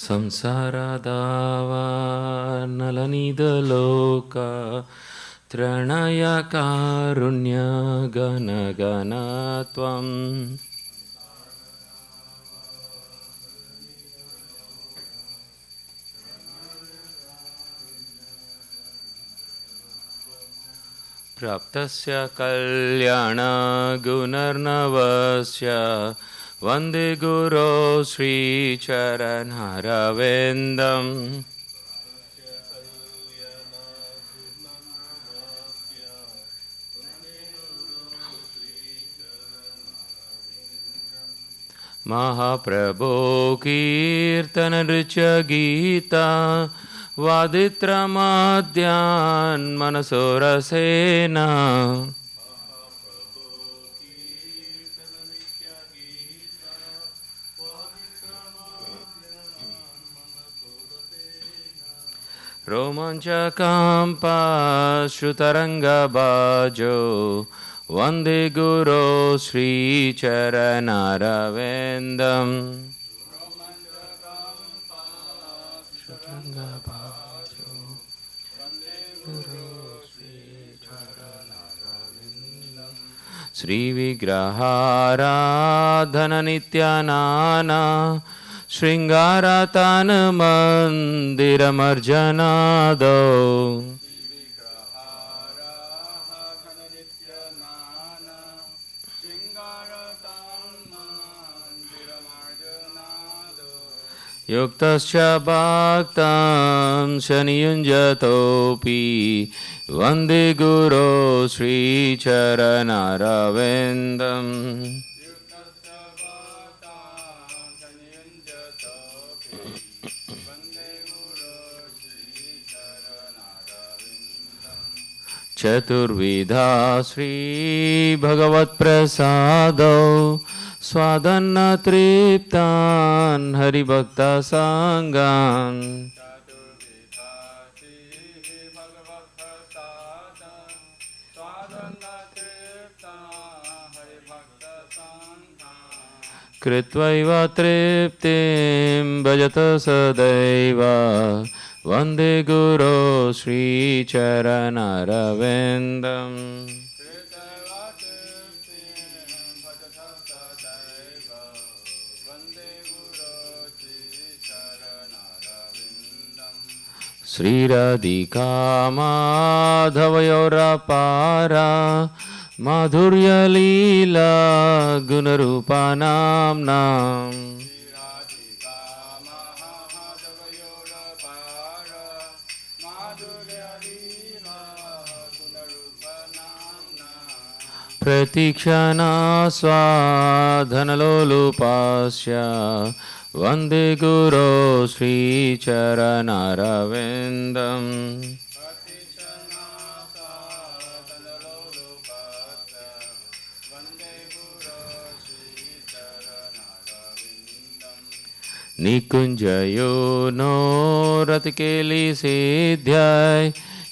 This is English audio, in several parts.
संसारदावानलनिधलोका त्रणयकारुण्यगणगणत्वम् प्राप्तस्य कल्याणगुणर्नवस्य वन्दे गुरो श्रीचरणरविन्दम् महाप्रभो कीर्तननृत्य गीता वादित्रमध्यान् मनसोरसेन रोमाञ्चकम्पाश्रुतरङ्गबाजो वन्दे गुरो श्रीचरणरविन्दम् श्रीविग्रहाराधननित्यानाना शृङ्गारतानमन्दिरमर्जनादौ युक्तश्च भक्तं शनियुञ्जतोऽपि वन्दे गुरो श्रीचरणरविन्दम् चतुर्विधा श्रीभगवत्प्रसादौ स्वादन्न तृप्तान् हरिभक्तसङ्गान् कृत्वैव तृप्तिं भजत सदैव वन्दे गुरो श्रीचरणरविन्दम् श्रीराधिका माधवयोरपारा माधुर्यलीला गुणरूपानाम्नाम् प्रतीक्षणा स्वाधनलोलुपास्य वन्दे गुरो श्रीचरणरविन्दम् निकुञ्जयो नो रतिकेलिसिद्ध्यै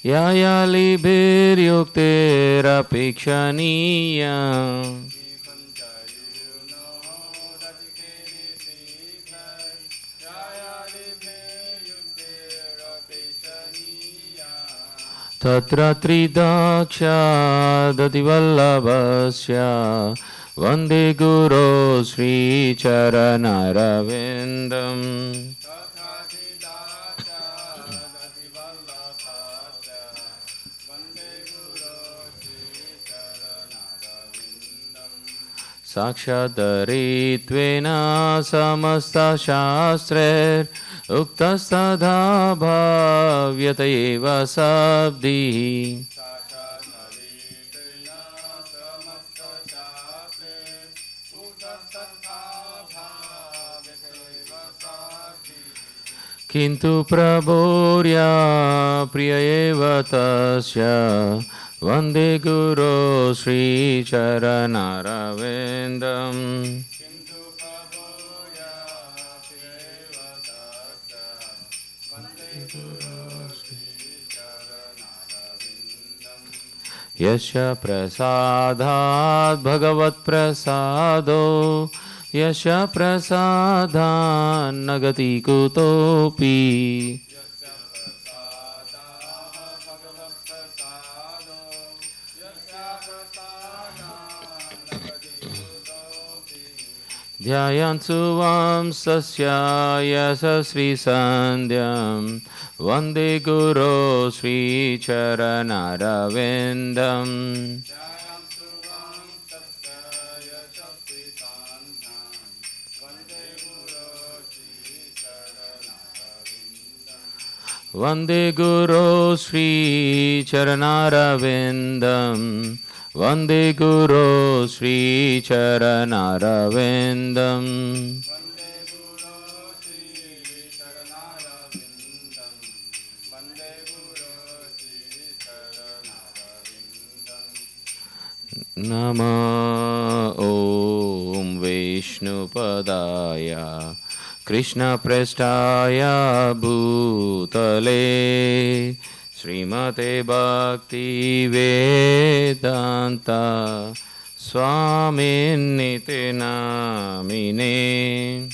यायालिभिर्युक्तेरपेक्षणीया तत्र त्रिदाक्षादतिवल्लभस्य वन्दे गुरो श्रीचरणरविन्दम् साक्षादरित्वेन समस्तशास्त्रैरुक्तस्तथा भाव्यत एव शब्दिः किन्तु प्रभोर्या प्रिय एव तस्य वन्दे गुरो श्रीचरणरविन्दम् यस्य प्रसादात् भगवत्प्रसादो Yasha prasadhan nagati kutopi. Dhyayansuvam sasya yasa sri sandhyam Vande Guru Sri Charanaravidam. Vande Guru Sri Charanaravidam. Vande Guru Sri Charanaravidam. Nama Om Vishnupadaya Krishna Prestaya Bhutale Srimate Bhakti Vedanta Swaminiti Namine.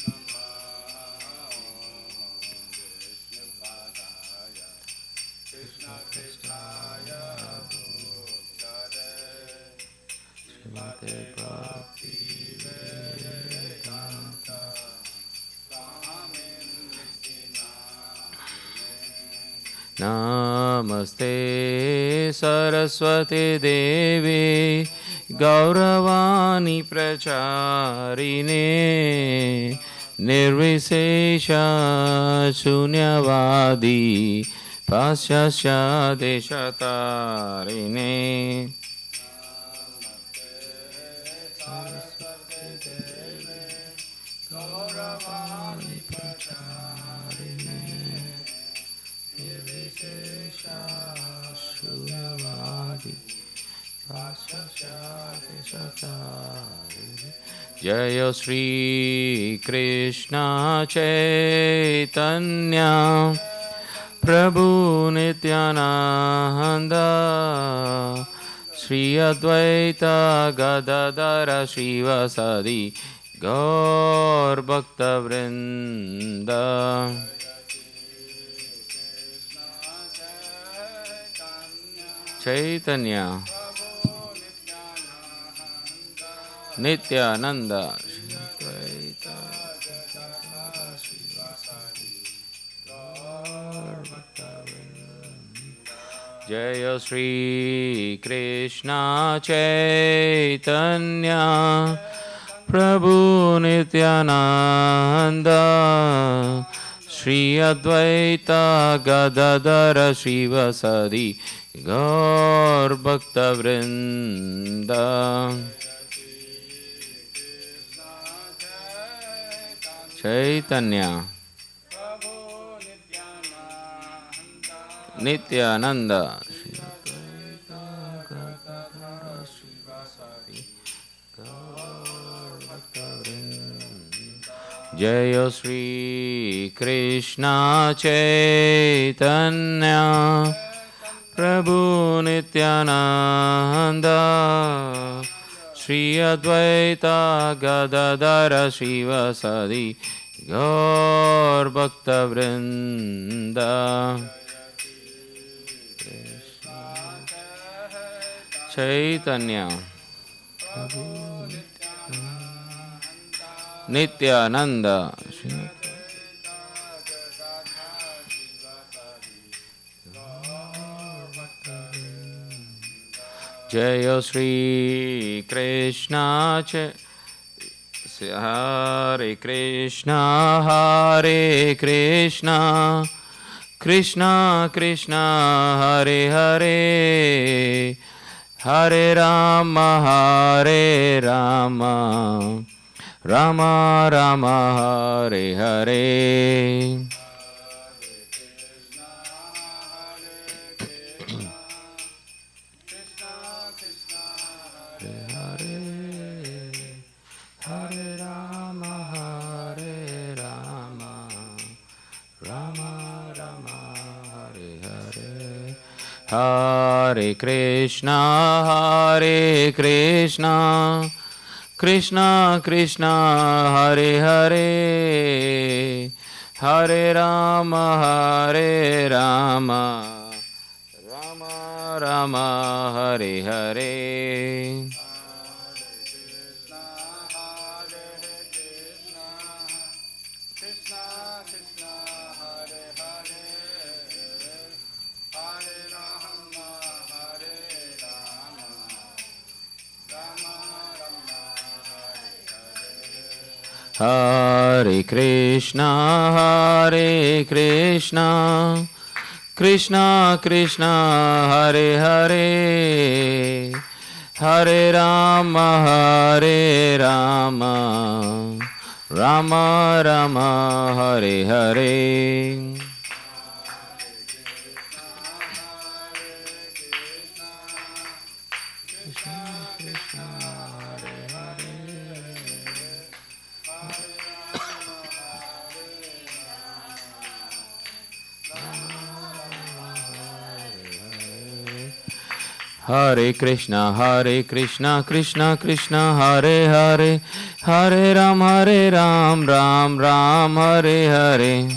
Namaste Saraswati Devi Gauravani Pracharine Nirvisesha Shunyavadi Pasyasya Deshatarine. Jaya Shri Krishna Chaitanya Prabhu Nityananda Shri Advaita Gadadara Shivasadi Gaur Bhakta Vrinda. Chaitanya Nityananda Jaya Shri Krishna Chaitanya Prabhu Nityananda Shri Advaita Gadadara Shivasadi Gaur Bhakta Vrinda. Chaitanya Nityananda Jaya Shri Krishna Chaitanya Prabhu Nityananda Shri Advaita Gadadara Shivasadi Gaur Bhakta Vrinda. Chaitanya Nityananda Jaya Shri Krishna Hare Krishna Hare Krishna Krishna Krishna Hare Hare Hare Rama Hare Rama Rama Rama Hare Hare. Hare Krishna Krishna Krishna Hare Hare Hare Rama Rama Rama Hare Hare Hare Krishna Krishna Krishna Hare Hare Hare Rama Rama Rama Hare Hare Hare Krishna Krishna Krishna Hare Hare Hare Ram Ram Ram Hare Hare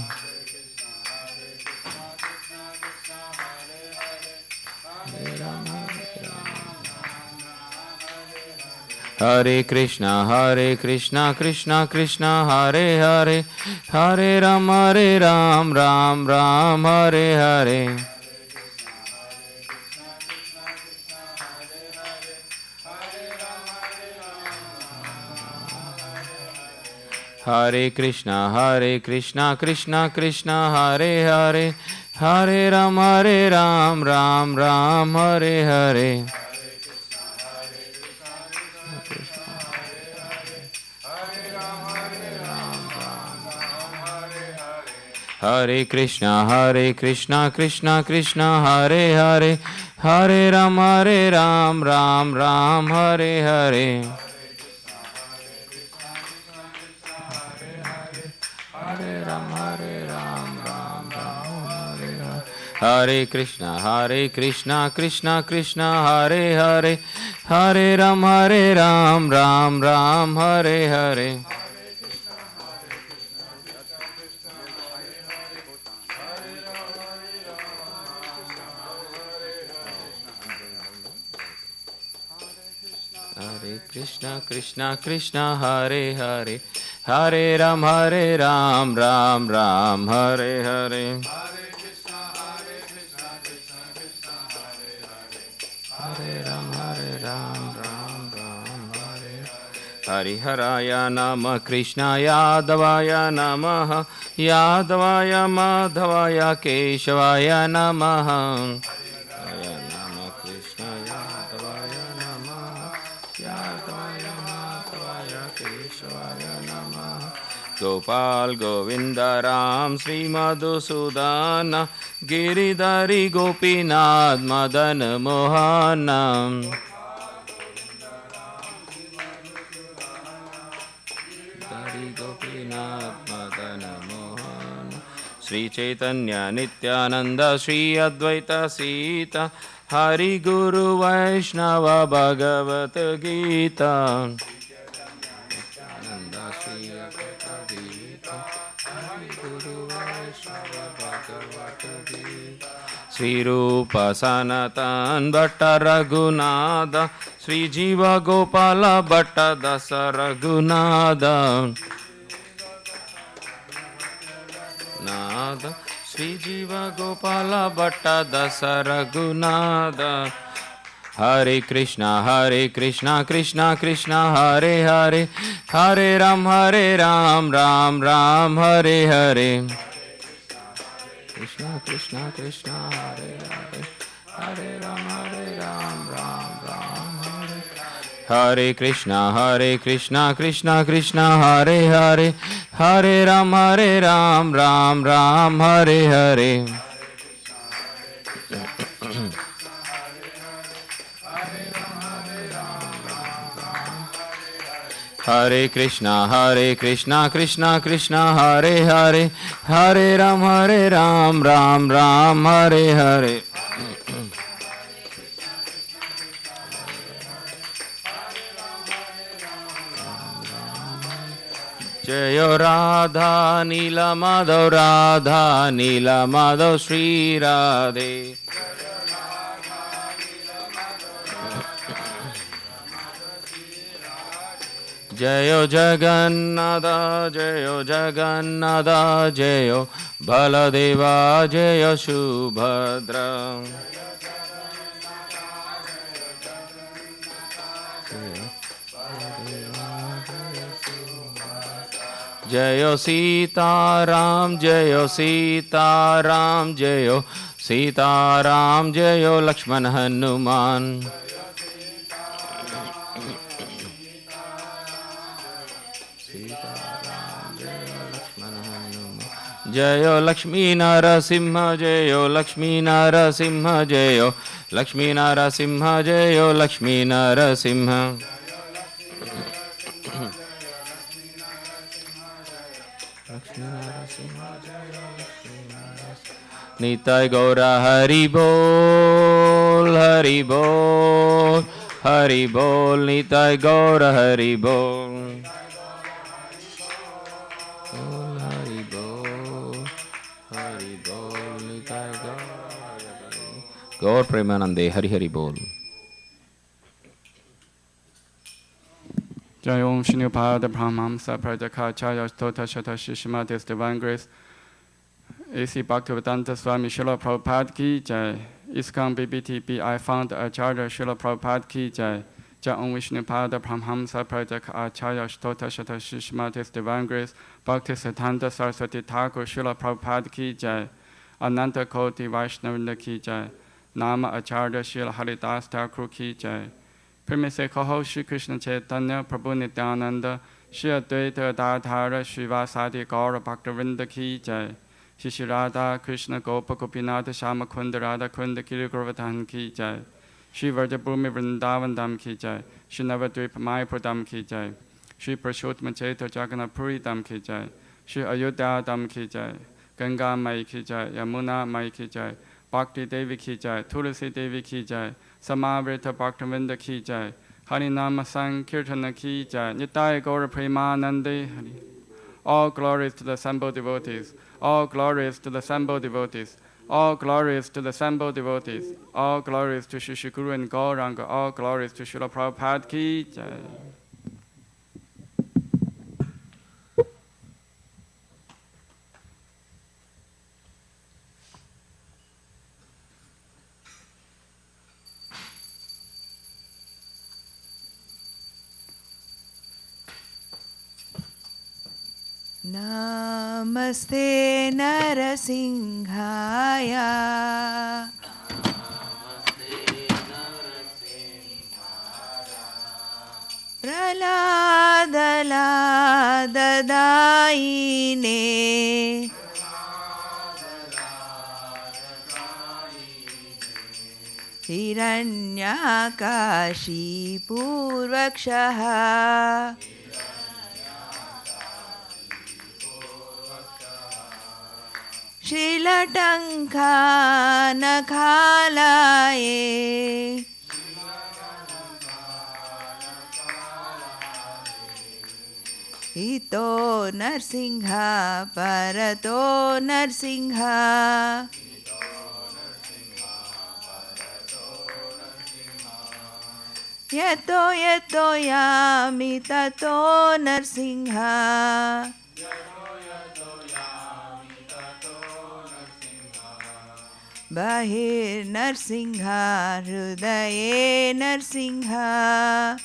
Hare Krishna Krishna Krishna Hare Hare Hare Ram Ram Ram Hare Hare Hare Krishna Krishna Krishna Hare Hare Hare Ram Ram Ram Hare Hare Hare Krishna Krishna Krishna Hare Hare Hare Ram Ram Hare Hare Hare Krishna Krishna Krishna Hare Hare Hare Ram Ram Hare Hare Hare Krishna Krishna Hare Hare Hare Ram Ram Hare Hare Hare Ram Hare Hariharaya Nama Krishnaya Yadavaya Namaha Yadavaya Madhavaya Keshavaya Namaha Gopal Govinda Ram Sri Madhusudana Giridhari Gopinath Madan Mohana Giridhari Gopinath Madan Mohana Sri Chaitanya Nityananda Sri Advaita Sita Hari Guru Vaishnava Bhagavad Gita Sri Rupa Sanatan Bhatta Raghunada Sri Jiva Gopala Bhatta Dasa Raghunada Nada Sri Jiva Gopala Bhatta Dasa Raghunada Hare Krishna Krishna Krishna Hare Hare Hare Ram Ram Hare Hare Krishna Krishna Hare Hare Hare Ram Ram Hare Hare Krishna Krishna Hare Hare Hare Ram Ram Hare Hare Hare Krishna Krishna Hare Hare Hare Ram Ram Hare Hare Jayo Radha Nila Madhav Radha Nila Madhav Sri Radhe. Jayo Jagannatha Jayo Jagannatha Jayo Baladeva Jayo Subhadra. Jayo Sita Ram Jayo Sita Ram Jayo Sita Ram Jayo Lakshman Hanuman. Jayo Lakshmi Narasimha Jayo Lakshmi Narasimha Jayo Lakshmi Narasimha Jayo Lakshmi Narasimha. Nitai Gaura Hari Bol Hari Bol Hari Bol Nitai Gaura Hari Bol Hari Bol Hari Bol Nitai Gaura Gaur Premanande Hari Hari Bol. Jai Om Shri Pada Brahmamsa Pradakacharya Stota Shata Shishmatis Divine Grace. A.C. Bhaktivedanta Swami Srila Prabhupada Ki Jai. ISKCON BBTPI Founder Acharya Srila Prabhupada Ki Jai. Jai Om Vishnu Pada Brahmamsa Pradakacharya Stota Shata Shishmatis Divine Grace. Bhaktisiddhanta Saraswati Thakur Srila Prabhupada Ki Jai. Ananta Koti Vaishnavinda Ki Jai. Nama Acharya Srila Haridas Thakur Ki Jai. Prime se kaho Shri Krishna Chaitanya Prabhu Nityananda Shri Advaita Gadadhara Srivasadi Gaura Bhaktivinoda Ki Jai. Shri Radha Krishna Gopa Gopinatha Shama Kunda Radha Kunda Giri Govardhan Ki Jai. Shri Vrajabhumi Vrindavan Dham Ki Jai. Shri Navadvipa Mayapur Dham Ki Jai. Shri Purushottam Chaitra Jagannath Puri Dham Ki Jai. Shri Ayodhya Dham Ki Jai. Ganga Mai Ki Jai. Yamuna Mai Ki Jai. Bhakti Devi Ki Jai. Tulasi Devi Ki Jai. Samavrita Bhaktivinoda Ki Jai. Harinama Sankirtana Ki Jai. Nitai Gaura Premanande. All glories to the assembled devotees. All glories to the assembled devotees. All glories to the assembled devotees. All glories to Shri Guru and Gauranga. All glories to Srila Prabhupada Ki Jai. Namaste Narasimhaya. Praladadadaine. Hiranyakashi Purvakshaha. Shrilatanka Nakhalaye. Ito Narsingha Parato Narsingha. Yato yato yami tato Narsingha. Bahir Narsingha Hrudaye Narsingha.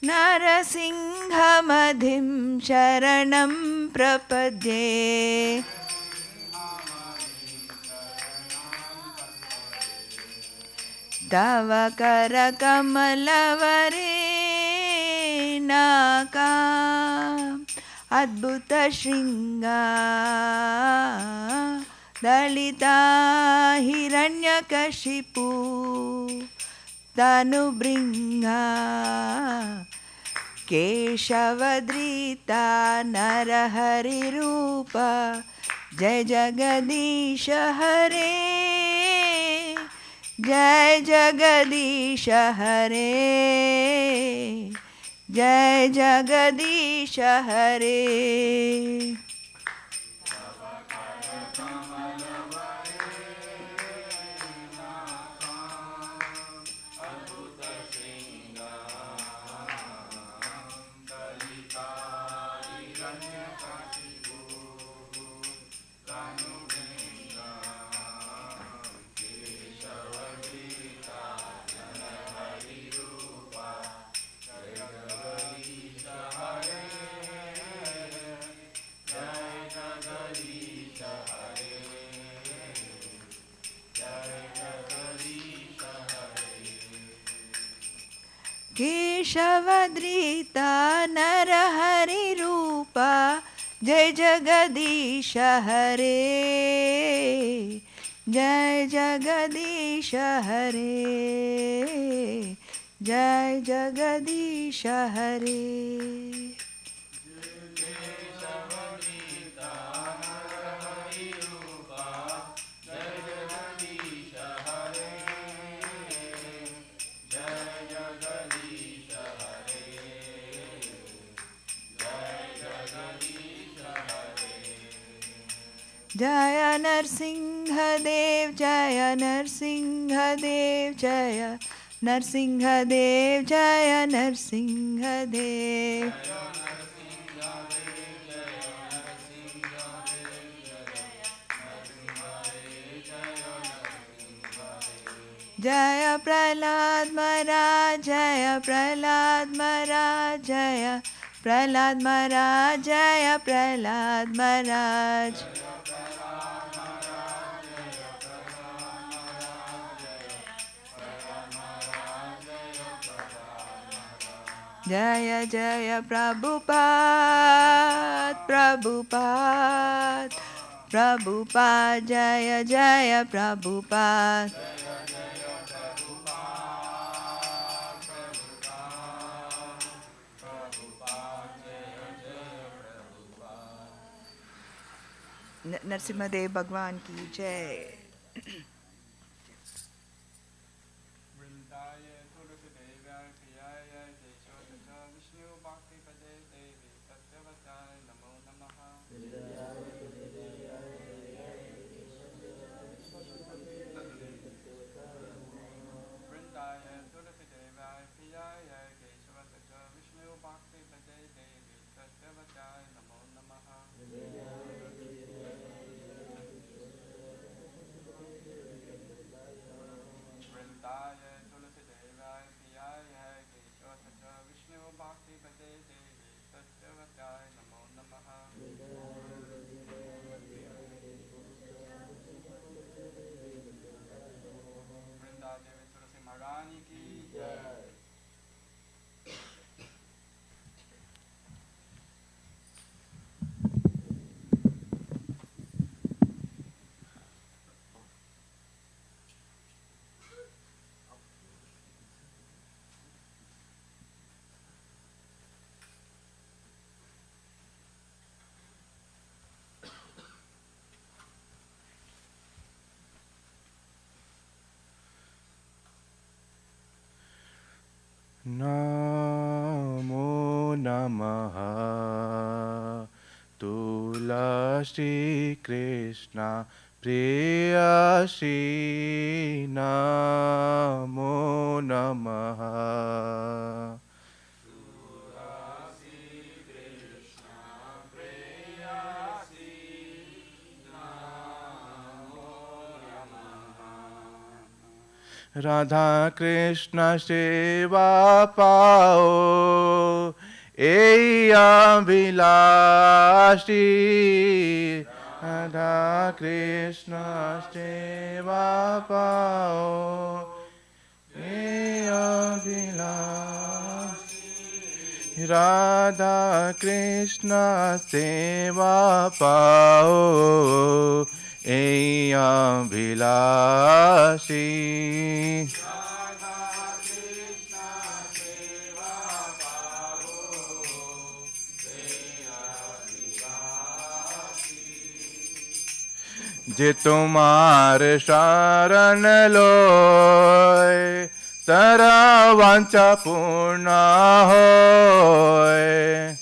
Narasingha Madhim Sharanam Prapadye. Tava Kara Kamalavare Naka Adbhuta Shringa Dalita Hiranyakashipu Tanubringa Keshavadrita Narahari Rupa Jai Jagadisha Hare जय जगदीश हरे, जय जगदीश हरे। केशवधृता नरहरि रूपा, जय जगदीश हरे, जय जगदीश हरे, जय जगदीश हरे। जय नरसिंह देव, जय नरसिंह देव, जय नरसिंह देव, जय नरसिंह देव। जय प्रहलाद महाराज, जय प्रहलाद महाराज, जय प्रहलाद महाराज, जय प्रहलाद महाराज। जय जय प्रभुपाद, प्रभुपाद, प्रभुपाद, जय जय प्रभुपाद। नरसिम्हदेव भगवान की जय। नमो नमः तुलसी कृष्ण प्रेयसी नमो नमः। राधा कृष्ण सेवा पाओ ए अभिलाषी, राधा कृष्ण सेवा पाओ ए अभिलाषी, राधा कृष्ण सेवा पाओ ए अभिलाषी। જે તુમાર શરણ લોય તારા વાંચા પૂર્ણ હોય.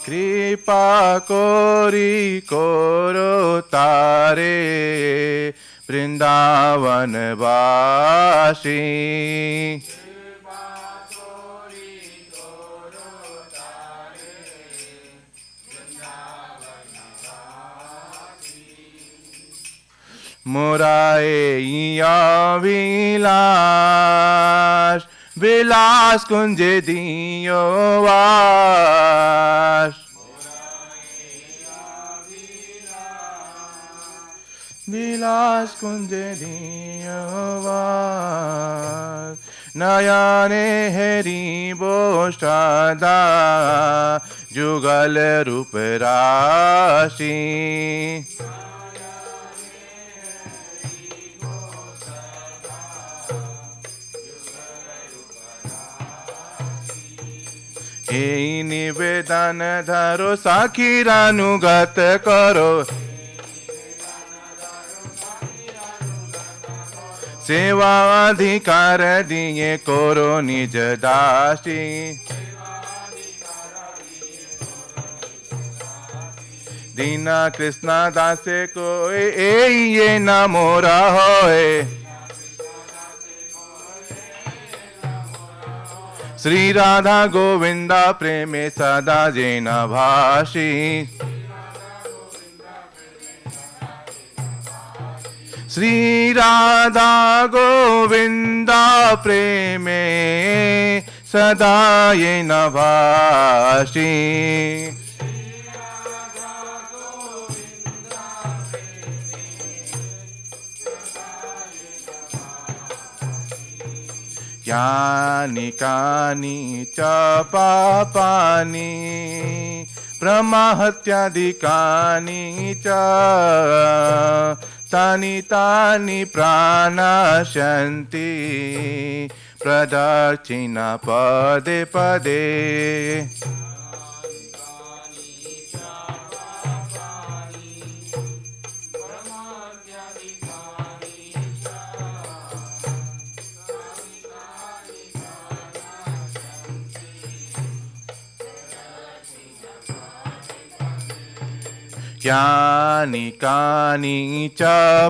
કૃપા કોરી કોરો તારે વૃંદાવન વાસી. મોરાએ વિલાસ વિલાસ કુંજે દિયો વાસ. વિલાસ કુંજે દિયો વાસ. નયને હેરી બોષાદા જુગલ રૂપ રાશી. એ નિવેદન ધરો સાખીરાનું ગત કરો. સેવા અધિકાર દિયે કોરો નિજ દાસી. દીના કૃષ્ણ દાસે કોઈ એ ના મોરા હોય. શ્રી રાધા ગોવિંદા પ્રેમે સદા જેના ભાષી. શ્રી રાધા ગોવિંદા પ્રેમે સદા એના ભાષી. यानि कानि च पापानि प्रमाहत्यादिकानि च तानि तानि प्राणाशन्ति प्रदक्षिणा पदे पदे. यानि कानि च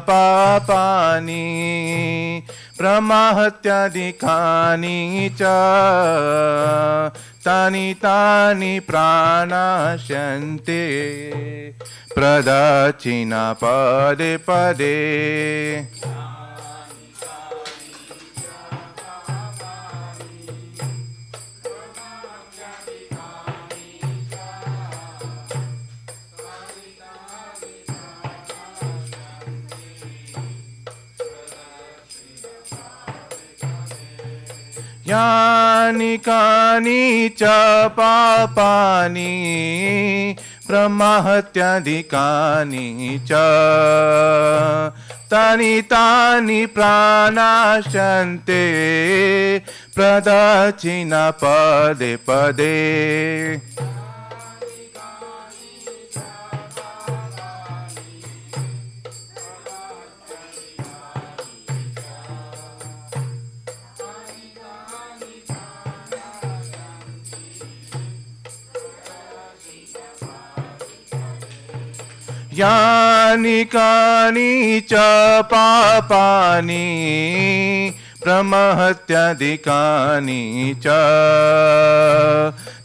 पापानि प्रमाहत्यादिकानि च तानि तानि प्राणाशन्ते प्रदक्षिणा पदे पदे. यानि कानि च पापानि प्रमाहत्यादिकानि च तानि तानि प्राणाशन्ते प्रदक्षिणा पदे पदे. यानि कानि च पापानि प्रमाहत्यादिकानि च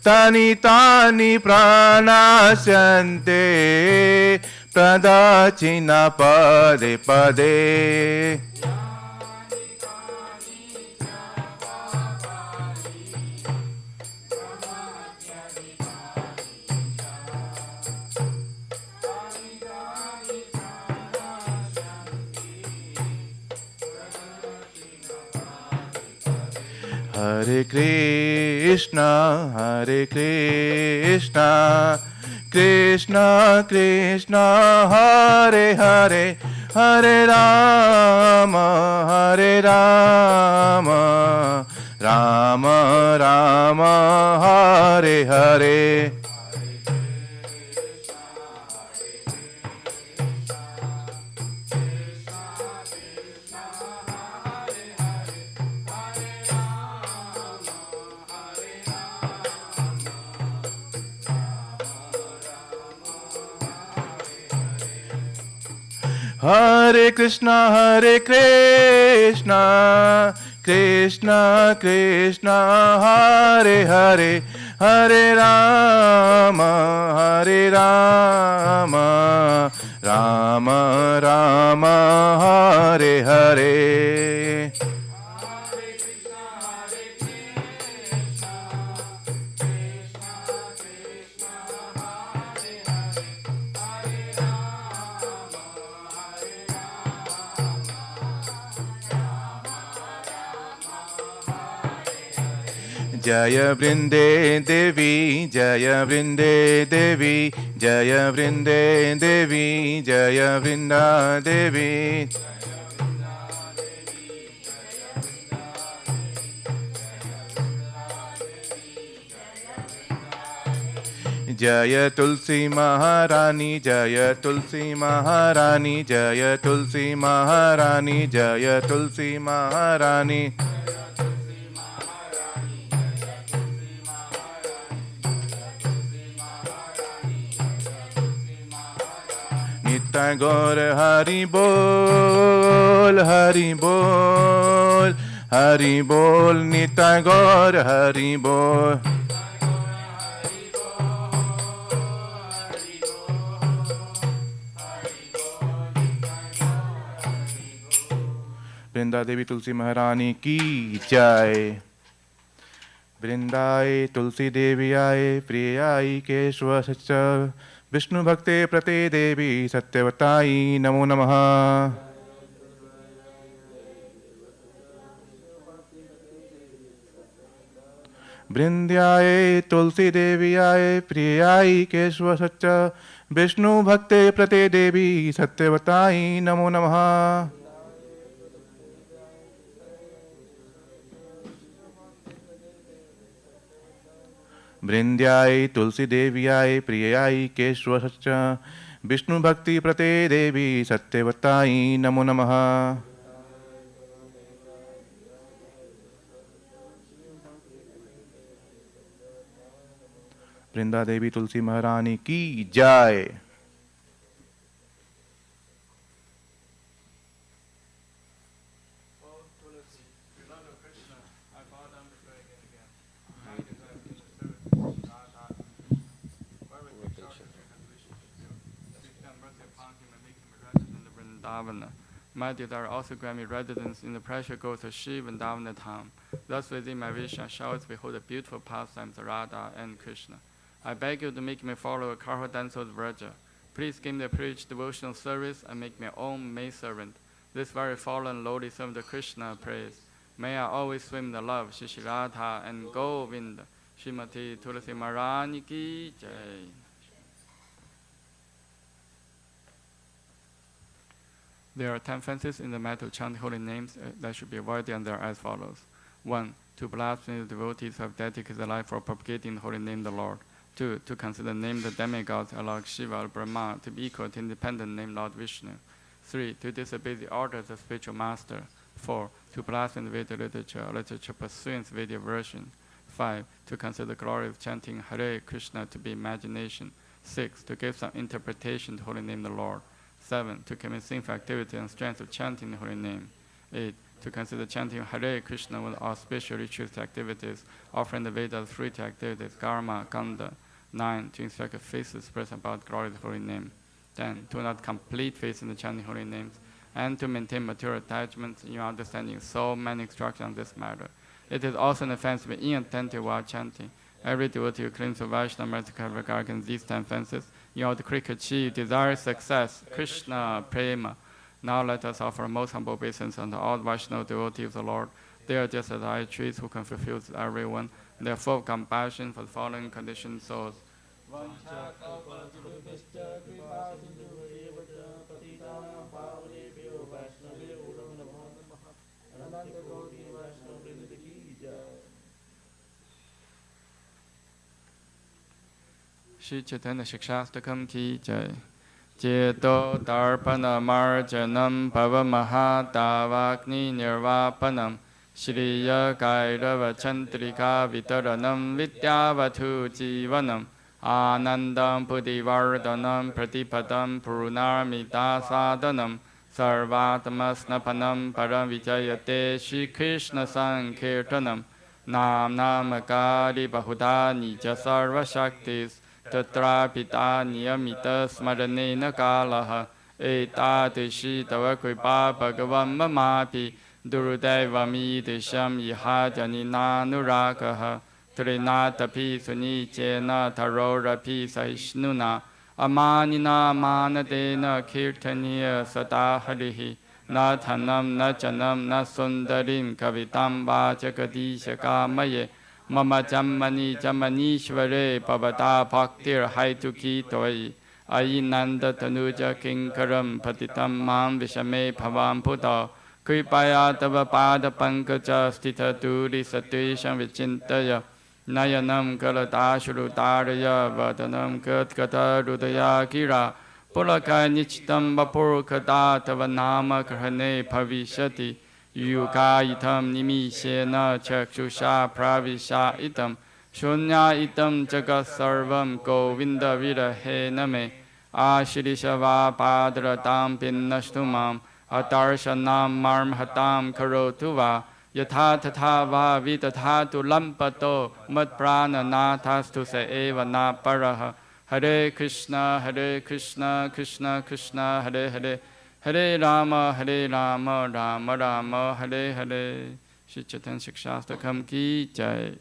तानि तानि प्राणाशन्ते प्रदक्षिणा पदे पदे. Hare Krishna, Krishna Krishna, Hare Hare, Hare Rama, Rama Rama Hare Hare. Hare Krishna, Krishna Krishna, Hare Hare, Hare Rama, Rama Rama, Hare Hare. Jaya Vrinde Devi, Jaya Vrinde Devi, Jaya Vrinde Devi, Jaya Vrinda Devi. Jaya Tulsi Maharani, Jaya Tulsi Maharani, Jaya Tulsi Maharani, Jaya Tulsi Maharani. Nitai Gaur Hari Bol, Hari Bol, Hari Bol, Nitai Gaur Hari Bol. Vrinda Devi तुलसी महारानी की जय। वृंदाए तुलसी देवी आए, प्रिय आई केशव सच, विष्णु भक्ते प्रते देवी सत्यवताई नमो नमः। वृंद्याए तुलसी देवी आए, प्रिय आई केशव सच, विष्णु भक्ते प्रते देवी सत्यवताई नमो नमः। वृंद्याय तुलसी देव्याय प्रियाय केशव सच, विष्णु भक्ति प्रते देवी सत्यवताई नमो नमः। वृंदा देवी तुलसी महारानी की जय। My desire also grant me residence in the precious groves of Shiva and Vrindavan town. Thus within my vision I shall always behold the beautiful pastimes of Radha and Krishna. I beg you to make me follow a Karha Danso's Vraja. Please give me the privilege devotional service and make me own maidservant. This very fallen lowly servant of Krishna praise. May I always swim in the love of Shri Radha and Govinda. Srimati Tulasi Maharani ki jai. There are 10 fences in the matter of chanting holy names that should be avoided, and they are as follows. 1. To blaspheme the devotees who have dedicated their life for propagating the holy name of the Lord. 2. To consider the name of the demigods like Shiva or Brahma to be equal to independent name Lord Vishnu. 3. To disobey the orders of spiritual master. 4. To blaspheme the Vedic literature pursuing the Vedic version. 5. To consider the glory of chanting Hare Krishna to be imagination. 6. To give some interpretation to the holy name of the Lord. 7. To commit sinful activity and strength of chanting the holy name. 8. To consider chanting Hare Krishna with auspicious ritual activities, offering the Vedas free activities, karma, kanda. 9. To inspect faces express about glory of the holy name. 10. To not complete faith in the chanting holy names, and to maintain material attachments in your understanding. So many instructions on this matter. It is also an offense to be inattentive while chanting. Every devotee who claims to Vaishnava merciful regard against these 10 fences, in order to quickly achieve desired success, Krishna Prema. Now let us offer most humble obeisance unto all Vaishnava devotees of the Lord. They are just as high trees who can fulfill everyone. They are full of compassion for the following conditioned souls. Shri Chaitanya Shikshastakam ki jai. Jeto Darpana Marjanam Pavamaha Davakni Nirvapanam Shriya Kairava Chantrika Vitaranam Vidyavatu Jivanam Anandam Pudivardhanam Pratipadam Purnarmita Sadhanam Sarvatamasnapanam Paravijayate Shri Krishna Sankirtanam Nam Namakari Bahuda Nija Sarva Shaktis Tatra Pita Niyamita Smaranena Kalaha Etatishi Tava Kripa Bhagavan Mamapi Durudevami Disham Iha Janina Nurakaha Trinatapi Sunichena Tarorapi Sahishnuna Amanina Manadena Kirtaniya Sadaharihi Na Thanam Na Chanam Na Sundarim Kavitam Vajagadisha Kamaye Mama Jammani Jammanishvare Pavata Bhaktir Haituki Toi Ayinanda Tanuja Kinkaram Patitam Mam Vishame Bhavam Puta Kripaya Tava Pada Pankaja Stita Duri Satisham Vichintaya Nayanam Kalatashrutaraya Vadanam Katkata Rudaya Gira Pulaka Nichitam Vapurkada Tava Nama Krahane Bhavishati Yuka itam nimishena chakshusha pravisha itam shunya itam jagat sarvam govinda virahe name ashirishava padratam pinnashtumam atarshanam marmhatam karotuva yatha tatha va vitatha lampato mat prana nathastu se eva na paraha Hare Krishna Krishna Krishna Hare Hare Hare Rama, Rama Rama, Hare Hare. Shri Chaitanya Shikshastakam ki jai.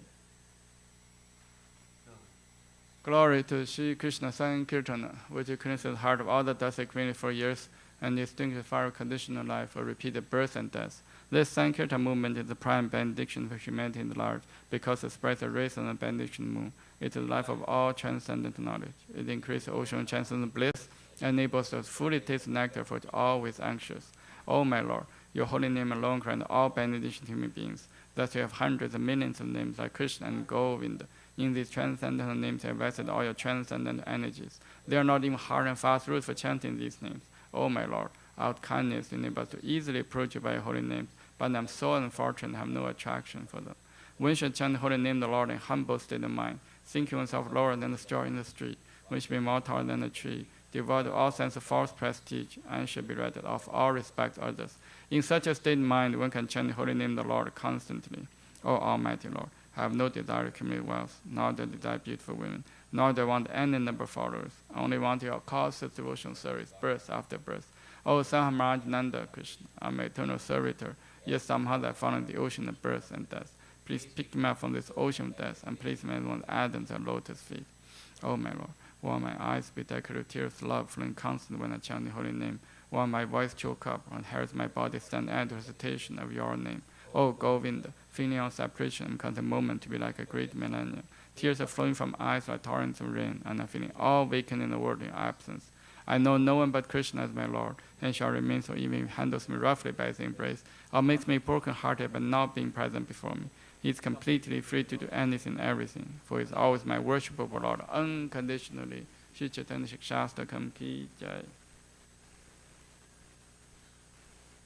Glory to Shri Krishna Sankirtana, which cleanses the heart of all the dusty 24 years and extinguishes fire of conditional life for repeated birth and death. This Sankirtan movement is the prime benediction for humanity in the large, because it spreads the rays on the benediction moon. It is the life of all transcendent knowledge. It increases ocean transcendent bliss, enables us to fully taste nectar for which always anxious. Oh my Lord, your holy name alone grants all benediction to human beings. Thus you have hundreds of millions of names like Krishna and Govinda. In these transcendental names you have vested all your transcendental energies. There are not even hard and fast rules for chanting these names. Oh my Lord, out kindness enables us to easily approach you by your holy names, but I'm so unfortunate I have no attraction for them. One should chant the holy name of the Lord in humble state of mind, thinking oneself lower than the straw in the street, one should be more taller than the tree, devoid of all sense of false prestige, and should be ready to offer all respect to others. In such a state of mind, one can chant the holy name of the Lord constantly. O Almighty Lord, I have no desire to accumulate wealth, nor do I desire beautiful women, nor do I want any number of followers. I only want your causeless devotional service, birth after birth. O Sahamarajnanda Krishna, I'm an eternal servitor, yet somehow I fall in the ocean of birth and death. Please pick me up from this ocean of death and place me on Adam's and lotus feet. O my Lord, while my eyes be decorated with tears of love flowing constantly when I chant the holy name, while my voice choke up and hairs my body stand at the recitation of your name. O Govinda, feeling our separation and constant moment to be like a great millennium. Tears are flowing from eyes like torrents of rain, and I'm feeling all vacant in the world in absence. I know no one but Krishna as my Lord, and shall remain so even if he handles me roughly by his embrace, or makes me broken-hearted by not being present before me. He is completely free to do anything and everything, for he is always my worshipable Lord, unconditionally. Shri Chaitanya Shikshastakam ki jai.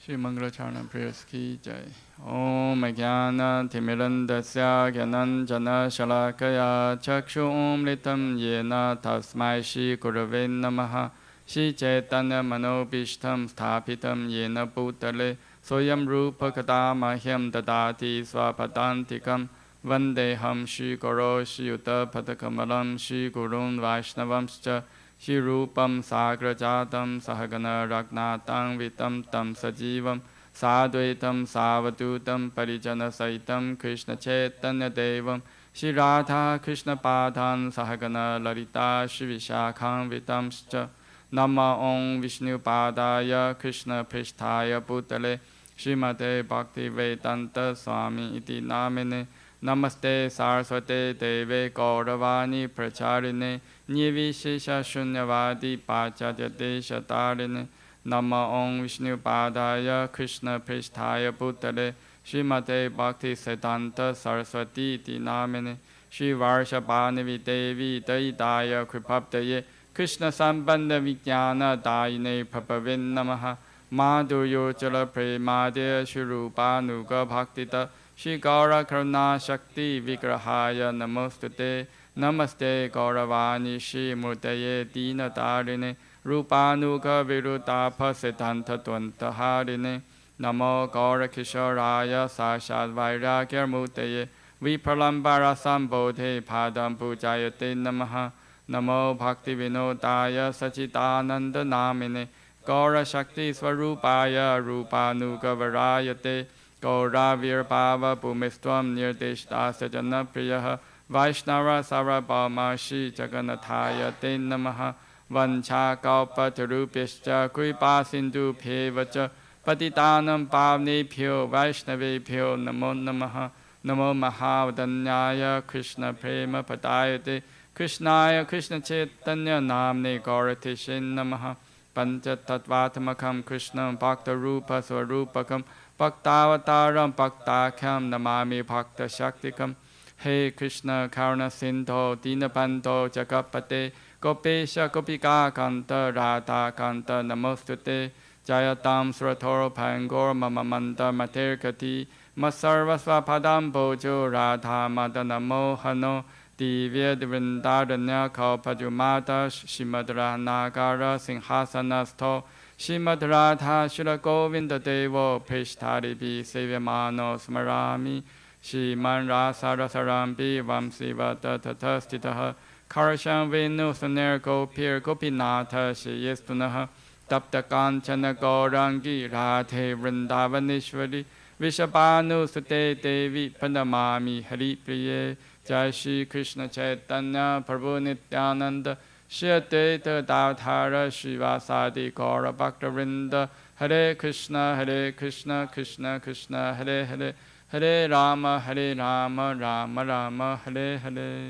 Shri Mangala Charana prayers ki jai. Om Jnana Timirandasya Jnananjana Shalakaya Chakshum Litam Yena Tasmai Shri Gurave Namaha Shri Chaitanya Manobishtam Sthapitam Yena Bhutale Soyam Rupa Kadamahyam Dadati Swapadantikam Vandeham Shri Guru Shri Yuta Padakamalam Shri Gurun Vaishnavamscha Shri Rupam Sagrajatam Sahagana Ragnatam Vitam Tam Sajivam Sadvaitam Savadutam Parijana Saitam Krishna Chaitanya Devam Shri Radha Krishna Padhan Sahagana Lalita Shri Vishakham Vitamscha Nama Om Vishnu Padaya Krishna Pristhaya Bhutale Srimate Bhakti Vedanta Swami Iti Namine Namaste Saraswate Deve Gauravani Pracharine Nivishesha Shunyavadi Pachatya Desha Tarine Nama Om Vishnu Padaya Krishna Pristhaya Bhutale Srimate Bhakti Siddhanta Saraswati Iti Namine Shri Varshapanavi Devi Daidaya Kripaptaye Krishna Sambandha Vijnana Dayine Prabhavin Namaha Madhuryo Chala Premade Shri Rupanuga Bhaktita Shri Gaura Karuna Shakti Vigrahaya Namostute Namaste Gauravani Shri Murtaye Dina Darine Rupanuga Virudapa Siddhanta Dvanta Harine Namo Gaura Kishoraya Sashad Vairagya Murtaye Vipralambara Sambodhe Padam Pujayate Namaha Namo Bhakti Vinodaya Sachidananda Namine Gaura Shakti Swarupaya Rupanuga Varayate Gaura Virbhava Bhumistvam Nirdeshta Sajana Priyaha Vaishnava Sarabhama Shri Jaganathaya Te Namaha Vancha Kalpa Tarupishcha Kripa Sindhu Bhevacha Patitanam Pavnebhyo Vaishnavebhyo Namo Namaha Namo Mahavadanyaya Krishna Prema Padayate Krishnaya Krishna Chaitanya Namne Gauratishin Namaha Pancha Tattvatmakam Krishna Bhakta Rupa Swarupakam Bhaktavataram Bhaktakham Namami Bhakta Shaktikam Hey Krishna Karuna Sindho Dinapanto Jagapate Gopesha Gopika Kanta Radha Kanta Namostute Jayatam Sratoro Pangor Mamamanda Materkati Masarvasva Padam Bojo Radha Madana Mohano Divya Vrindaranya Kalpajumata Shimadra Nagara Singhasanasto Shimad Radha Shila Govinda Devo Prishtaribi Sevyamano Smarami Shiman Rasa Rasarambi Vamsivata Tatastitaha Karasham Venu Saner Gopir Gopinatha Shiyestunaha Tapta Kanchana Gaurangi Radhe Vrindavanishwari Vishabhanu Sute Devi Panamami Hari Priye Jai Shri Krishna Chaitanya Prabhu Nityananda Shri Advaita Davtara Srivasadi Gaura Bhaktavinda Hare Krishna Krishna Krishna Hare Hare Hare Rama Rama Rama Hare Hare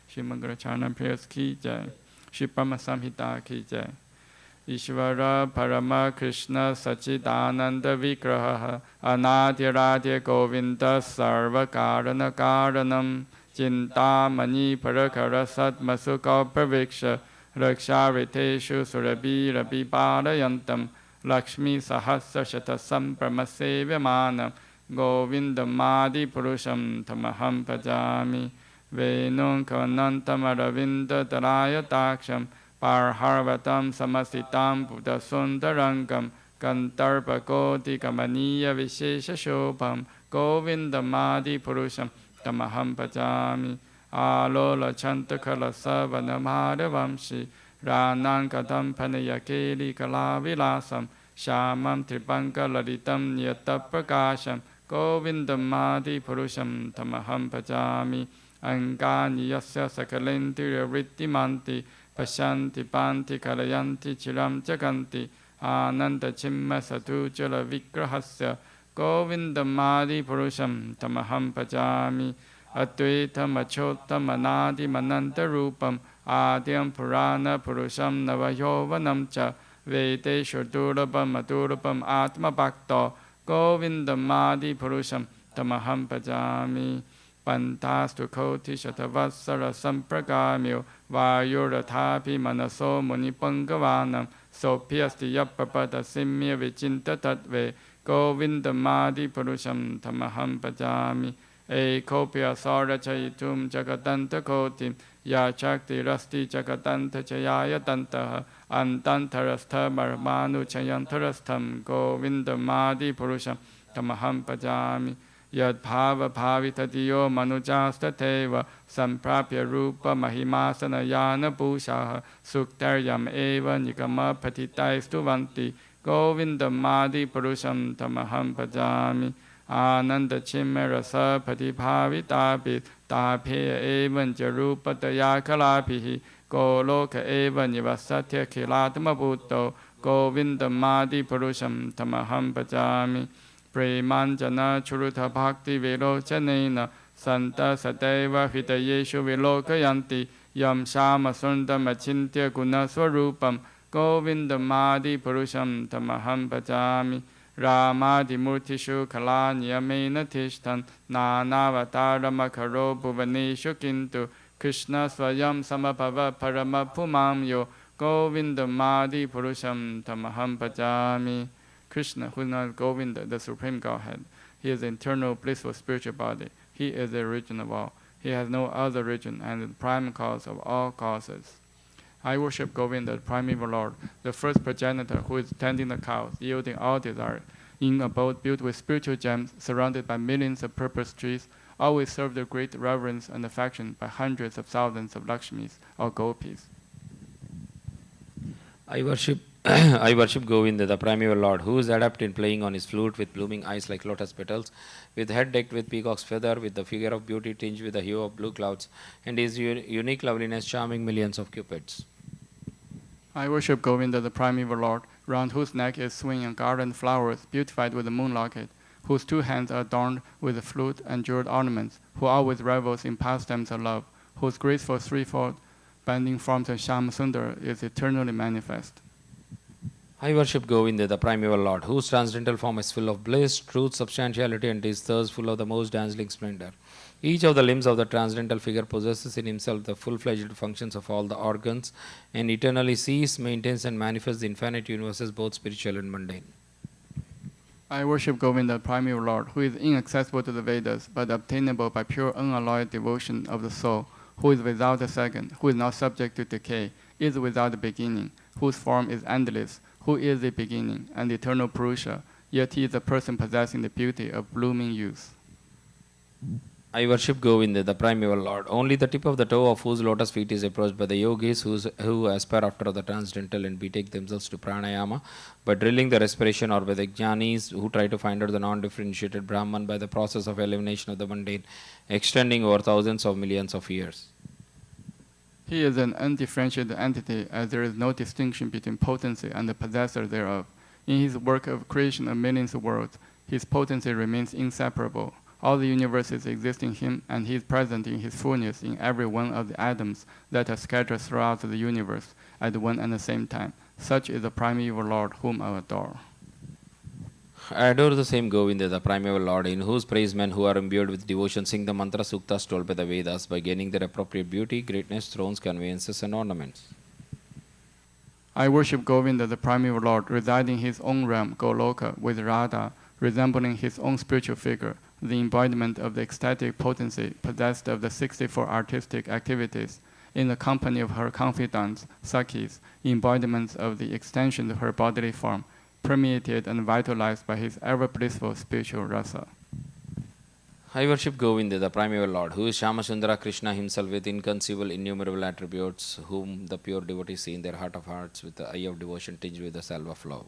Shri Mangalacharna Prayers Ki Jai Shri Parama Samhita Ki Jai Ishvara Parama Krishna Sachidananda Vigraha Anadhiradhya Govinda Sarva Karana Karanam Chintamani Parakara Satmasuka Praviksha Rakshariteshu Surabhi Rabi Parayantam Lakshmi Sahasra Shatasam Pramasevyamanam Govindamadi Purusham Tamaham Pajami Venum Kavanantam Aravinda Daraya Taksham Parharvatam Samasitam Buddha Sundarangam Kantarpa Koti Kamaniya Vishesha Shobham Govindamadi Purusham Tamaham Pajami Alola Chantakala Savanamhara Vamshi Ranan Kadam Panayakeli Kalavilasam Shamam Tripanka Lalitam Nyataprakasham Govindamadi Purusham Tamaham Pajami Angani Yasya Sakalenti Rittimanti Pashanti Panti Kalayanti Chiram Chakanti Ananda Chimma Satu Jala Vigrahasya Govindamadi Purusham Tamaham Pajami Advaitam Achotam Anadi Mananta Rupam Adyam Purana Purusham Navayovanam Cha Vedeshu Durabam Adurabam Atma Bhakta Govindamadi Purusham Tamaham Pajami Pantastu Koti Shatavassara Sampragamyo Vayurathapi Manaso Munipangavaanam Sophyasti Yappapada Simya Vichinta Tatve Govindamadi Purusham Tamaham Pajami Ekopya Sara Chayitum Jagatanta Kotim Yachakti Rasti Jagatanta Chayaya Tantaha Antantarastha Marmanu Chayantarastham Govindamadi Purusham Tamaham Pajami Yad Bhava Bhavita Diyo Manujastateva Samprapya Rupa Mahimasana Yana Bhushaha Suktaryam Eva Nikama Patitai Stuvanti Govindamadi Purusham Tamaham Pajami Ananda Chimerasa Patibhavitapi Tape Evan Jarupa Dayakalapihi Goloka Eva Nivasatya Kilatama Bhutto Govindamadi Purusham Tamaham Pajami Premanjana Churuta Bhakti Velochanena Santa Sadeva Hitayeshu Velokayanti Yam Shama Sundam Achintya Guna Swarupam Govindamadi Purusham Tamaham Pajami Ramadimurtishu kala niyamena tishtan nanavatarama bhuvaneshu kintu Krishna swayam samabhava parama pumam yo Govindamadi purusham tamaham bhajami. Krishna, who is not Govinda, the Supreme Godhead, he is the eternal blissful spiritual body. He is the origin of all. He has no other origin and is the prime cause of all causes. I worship Govinda, the primeval Lord, the first progenitor who is tending the cows, yielding all desire, in a abode built with spiritual gems, surrounded by millions of purple trees, always served with great reverence and affection by hundreds of thousands of Lakshmis or gopis. I worship I worship Govinda, the primeval Lord, who is adept in playing on his flute with blooming eyes like lotus petals, with head decked with peacock's feather, with the figure of beauty tinged with the hue of blue clouds, and his unique loveliness charming millions of cupids. I worship Govinda, the primeval Lord, round whose neck is swinging garland flowers beautified with a moon locket, whose 2 hands are adorned with a flute and jeweled ornaments, who always revels in pastimes of love, whose graceful threefold bending forms of Shama Sundar is eternally manifest. I worship Govinda, the primeval Lord, whose transcendental form is full of bliss, truth, substantiality, and his thirst full of the most dazzling splendor. Each of the limbs of the transcendental figure possesses in himself the full-fledged functions of all the organs, and eternally sees, maintains, and manifests the infinite universes, both spiritual and mundane. I worship Govinda, the primeval Lord, who is inaccessible to the Vedas, but obtainable by pure unalloyed devotion of the soul, who is without a second, who is not subject to decay, is without a beginning, whose form is endless, who is the beginning and the eternal Purusha, yet he is a person possessing the beauty of blooming youth. I worship Govinda, the primeval Lord, only the tip of the toe of whose lotus feet is approached by the yogis who aspire after the transcendental and betake themselves to pranayama by drilling the respiration, or by the jnanis who try to find out the non-differentiated Brahman by the process of elimination of the mundane, extending over thousands of millions of years. He is an undifferentiated entity, as there is no distinction between potency and the possessor thereof. In his work of creation of millions of worlds, his potency remains inseparable. All the universes exist in him, and he is present in his fullness in every one of the atoms that are scattered throughout the universe at one and the same time. Such is the primeval Lord whom I adore. I adore the same Govinda, the primeval Lord, in whose praise men who are imbued with devotion sing the mantra suktas told by the Vedas by gaining their appropriate beauty, greatness, thrones, conveyances, and ornaments. I worship Govinda, the primeval Lord, residing in his own realm, Goloka, with Radha, resembling his own spiritual figure, the embodiment of the ecstatic potency possessed of the 64 artistic activities, in the company of her confidants, Sakhis, embodiments of the extension of her bodily form, permeated and vitalized by his ever-blissful spiritual rasa. I worship Govinda, the primeval Lord, who is Shamasundara Krishna himself with inconceivable, innumerable attributes, whom the pure devotees see in their heart of hearts with the eye of devotion tinged with the salve of love.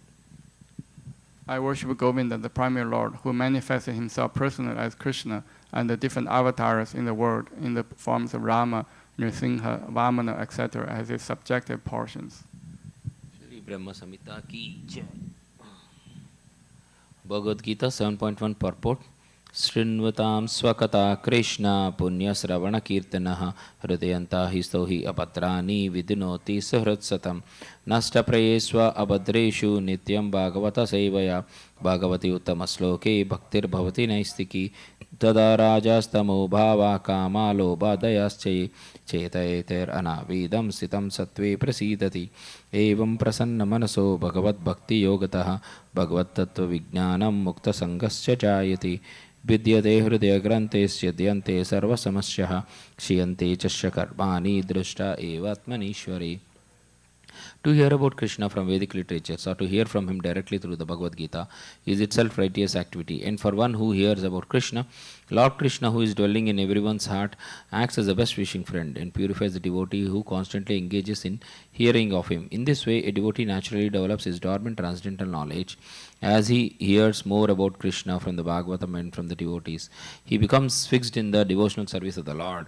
I worship Govinda, the primeval Lord, who manifested himself personally as Krishna and the different avatars in the world in the forms of Rama, Nrsimha, Vamana, etc. as his subjective portions. Shri Brahma Samhita ki jai. Bhagavad Gita 7.1 purport. Srinvatam swakata Krishna punya sravana kirtanaha hridayanta histohi apatrani vidinoti sahratsatam nasta prayesva abhadreshu nityam bhagavata sevaya bhagavati uttamasloke bhaktir bhavati naistiki tada rajastamo bhava kama lobha dayaschaye chetayeter anavidam sitam sattve prasidati evam prasanna manaso bhagavad bhakti yogatah bhagavad tattva vijnanam mukta sangasya jayati विद्यते हृदय ग्रंथेस्य द्यन्ते सर्वसमस्याः क्षीयन्ते च कर्माणि दृष्टा एव आत्मनीश्वरे. To hear about Krishna from Vedic literatures or to hear from him directly through the Bhagavad Gita is itself righteous activity, and for one who hears about Krishna, Lord Krishna, who is dwelling in everyone's heart, acts as a best wishing friend and purifies the devotee who constantly engages in hearing of him. In this way, a devotee naturally develops his dormant transcendental knowledge. As he hears more about Krishna from the Bhagavatam and from the devotees, he becomes fixed in the devotional service of the Lord.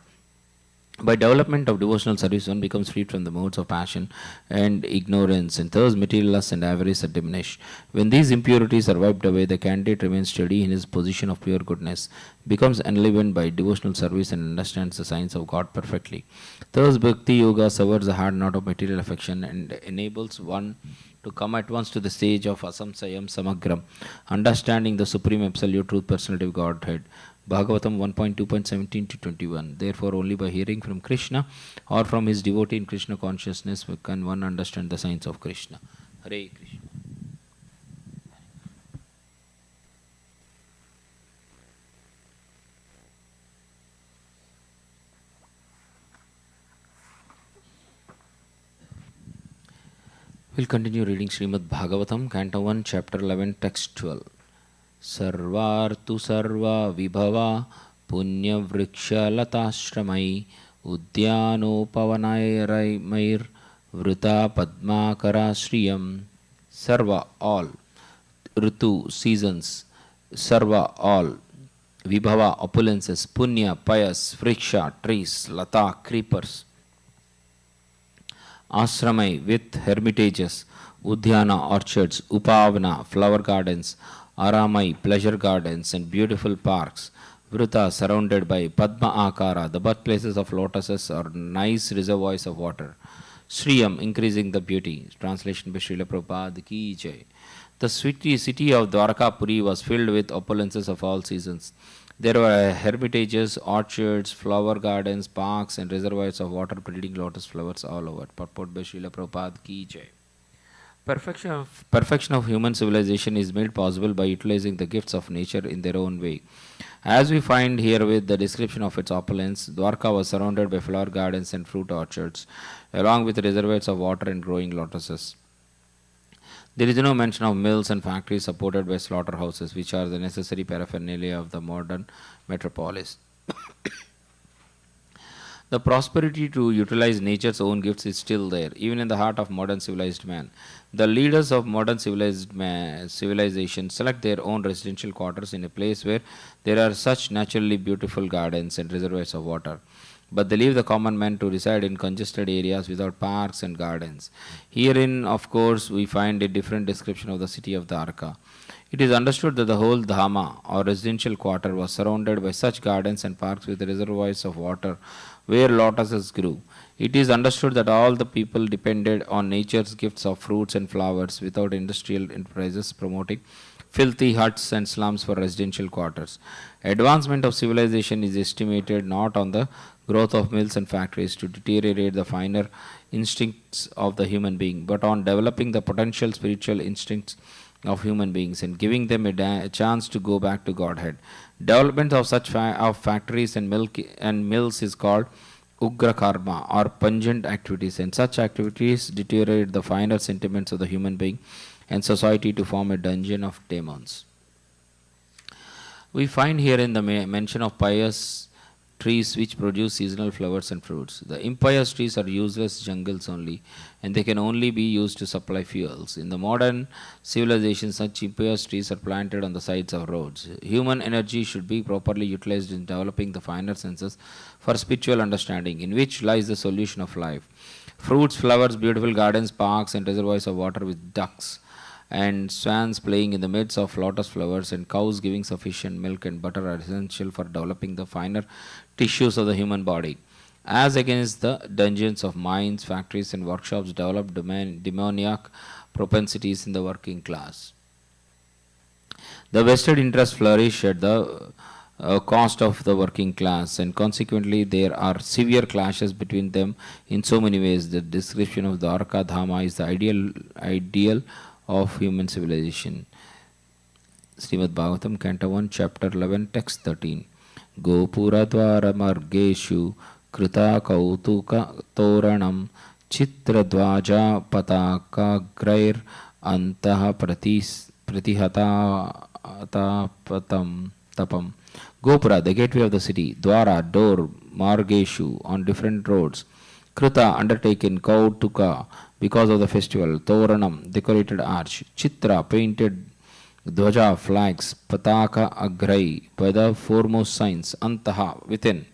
By development of devotional service, one becomes freed from the modes of passion and ignorance, and thus material lust and avarice are diminished. When these impurities are wiped away, the candidate remains steady in his position of pure goodness, becomes enlivened by devotional service, and understands the signs of God perfectly. Thus, Bhakti Yoga severs the hard knot of material affection and enables one to come at once to the stage of Asamsayam Samagram, understanding the Supreme Absolute Truth Personality of Godhead. Bhagavatam 1.2.17 to 21. Therefore, only by hearing from Krishna or from his devotee in Krishna consciousness can one understand the science of Krishna. Hare Krishna. We'll continue reading Srimad Bhagavatam, Canto 1, Chapter 11, Text 12. Sarvartu sarva vibhava punya vriksha latashramai udyanopavanayramayir vrita padmakara shriyam. Sarva, all. Ritu, seasons. Sarva, all. Vibhava, opulences. Punya, pious. Vriksha, trees. Lata, creepers. Ashramai, with hermitages. Udhyana, orchards. Upavana, flower gardens. Aramai, pleasure gardens and beautiful parks. Vrita, surrounded by Padma Akara, the birthplaces of lotuses or nice reservoirs of water. Shriyam, increasing the beauty. Translation by Srila Prabhupada Ki Jai. The city of Dwarkapuri was filled with opulences of all seasons. There were hermitages, orchards, flower gardens, parks, and reservoirs of water breeding lotus flowers all over. Purport by Srila Prabhupada Ki Jai. Perfection of human civilization is made possible by utilizing the gifts of nature in their own way. As we find here with the description of its opulence, Dwarka was surrounded by flower gardens and fruit orchards, along with reservoirs of water and growing lotuses. There is no mention of mills and factories supported by slaughterhouses, which are the necessary paraphernalia of the modern metropolis. The prosperity to utilize nature's own gifts is still there, even in the heart of modern civilized man. The leaders of modern civilization select their own residential quarters in a place where there are such naturally beautiful gardens and reservoirs of water. But they leave the common man to reside in congested areas without parks and gardens. Herein, of course, we find a different description of the city of Dwarka. It is understood that the whole Dhama or residential quarter was surrounded by such gardens and parks with reservoirs of water where lotuses grew. It is understood that all the people depended on nature's gifts of fruits and flowers without industrial enterprises promoting filthy huts and slums for residential quarters. Advancement of civilization is estimated not on the growth of mills and factories to deteriorate the finer instincts of the human being, but on developing the potential spiritual instincts of human beings and giving them a chance to go back to Godhead. Development of such factories and mills is called Ugra Karma or pungent activities, and such activities deteriorate the finer sentiments of the human being and society to form a dungeon of demons. We find here in the mention of pious trees which produce seasonal flowers and fruits. The impious trees are useless jungles only, and they can only be used to supply fuels. In the modern civilization, such impious trees are planted on the sides of roads. Human energy should be properly utilized in developing the finer senses for spiritual understanding, in which lies the solution of life. Fruits, flowers, beautiful gardens, parks, and reservoirs of water with ducks and swans playing in the midst of lotus flowers and cows giving sufficient milk and butter are essential for developing the finer tissues of the human body. As against the dungeons of mines, factories, and workshops develop demoniac propensities in the working class. The vested interests flourish at the cost of the working class, and consequently there are severe clashes between them in so many ways. The description of the Dwarka Dhama is the ideal of human civilization. Srimad Bhagavatam, Canto 1, Chapter 11, Text 13. Gopura dvara margeshu krita kautuka toranam chitra dvaja pataka grair antaha pratihata tapam. Gopura, the gateway of the city. Dwara, door. Margeshu, on different roads. Krita, undertaken. Kautuka, because of the festival. Toranam, decorated arch. Chitra, painted. Dvaja, flags. Pataka, agrai, by the foremost signs. Antaha, within.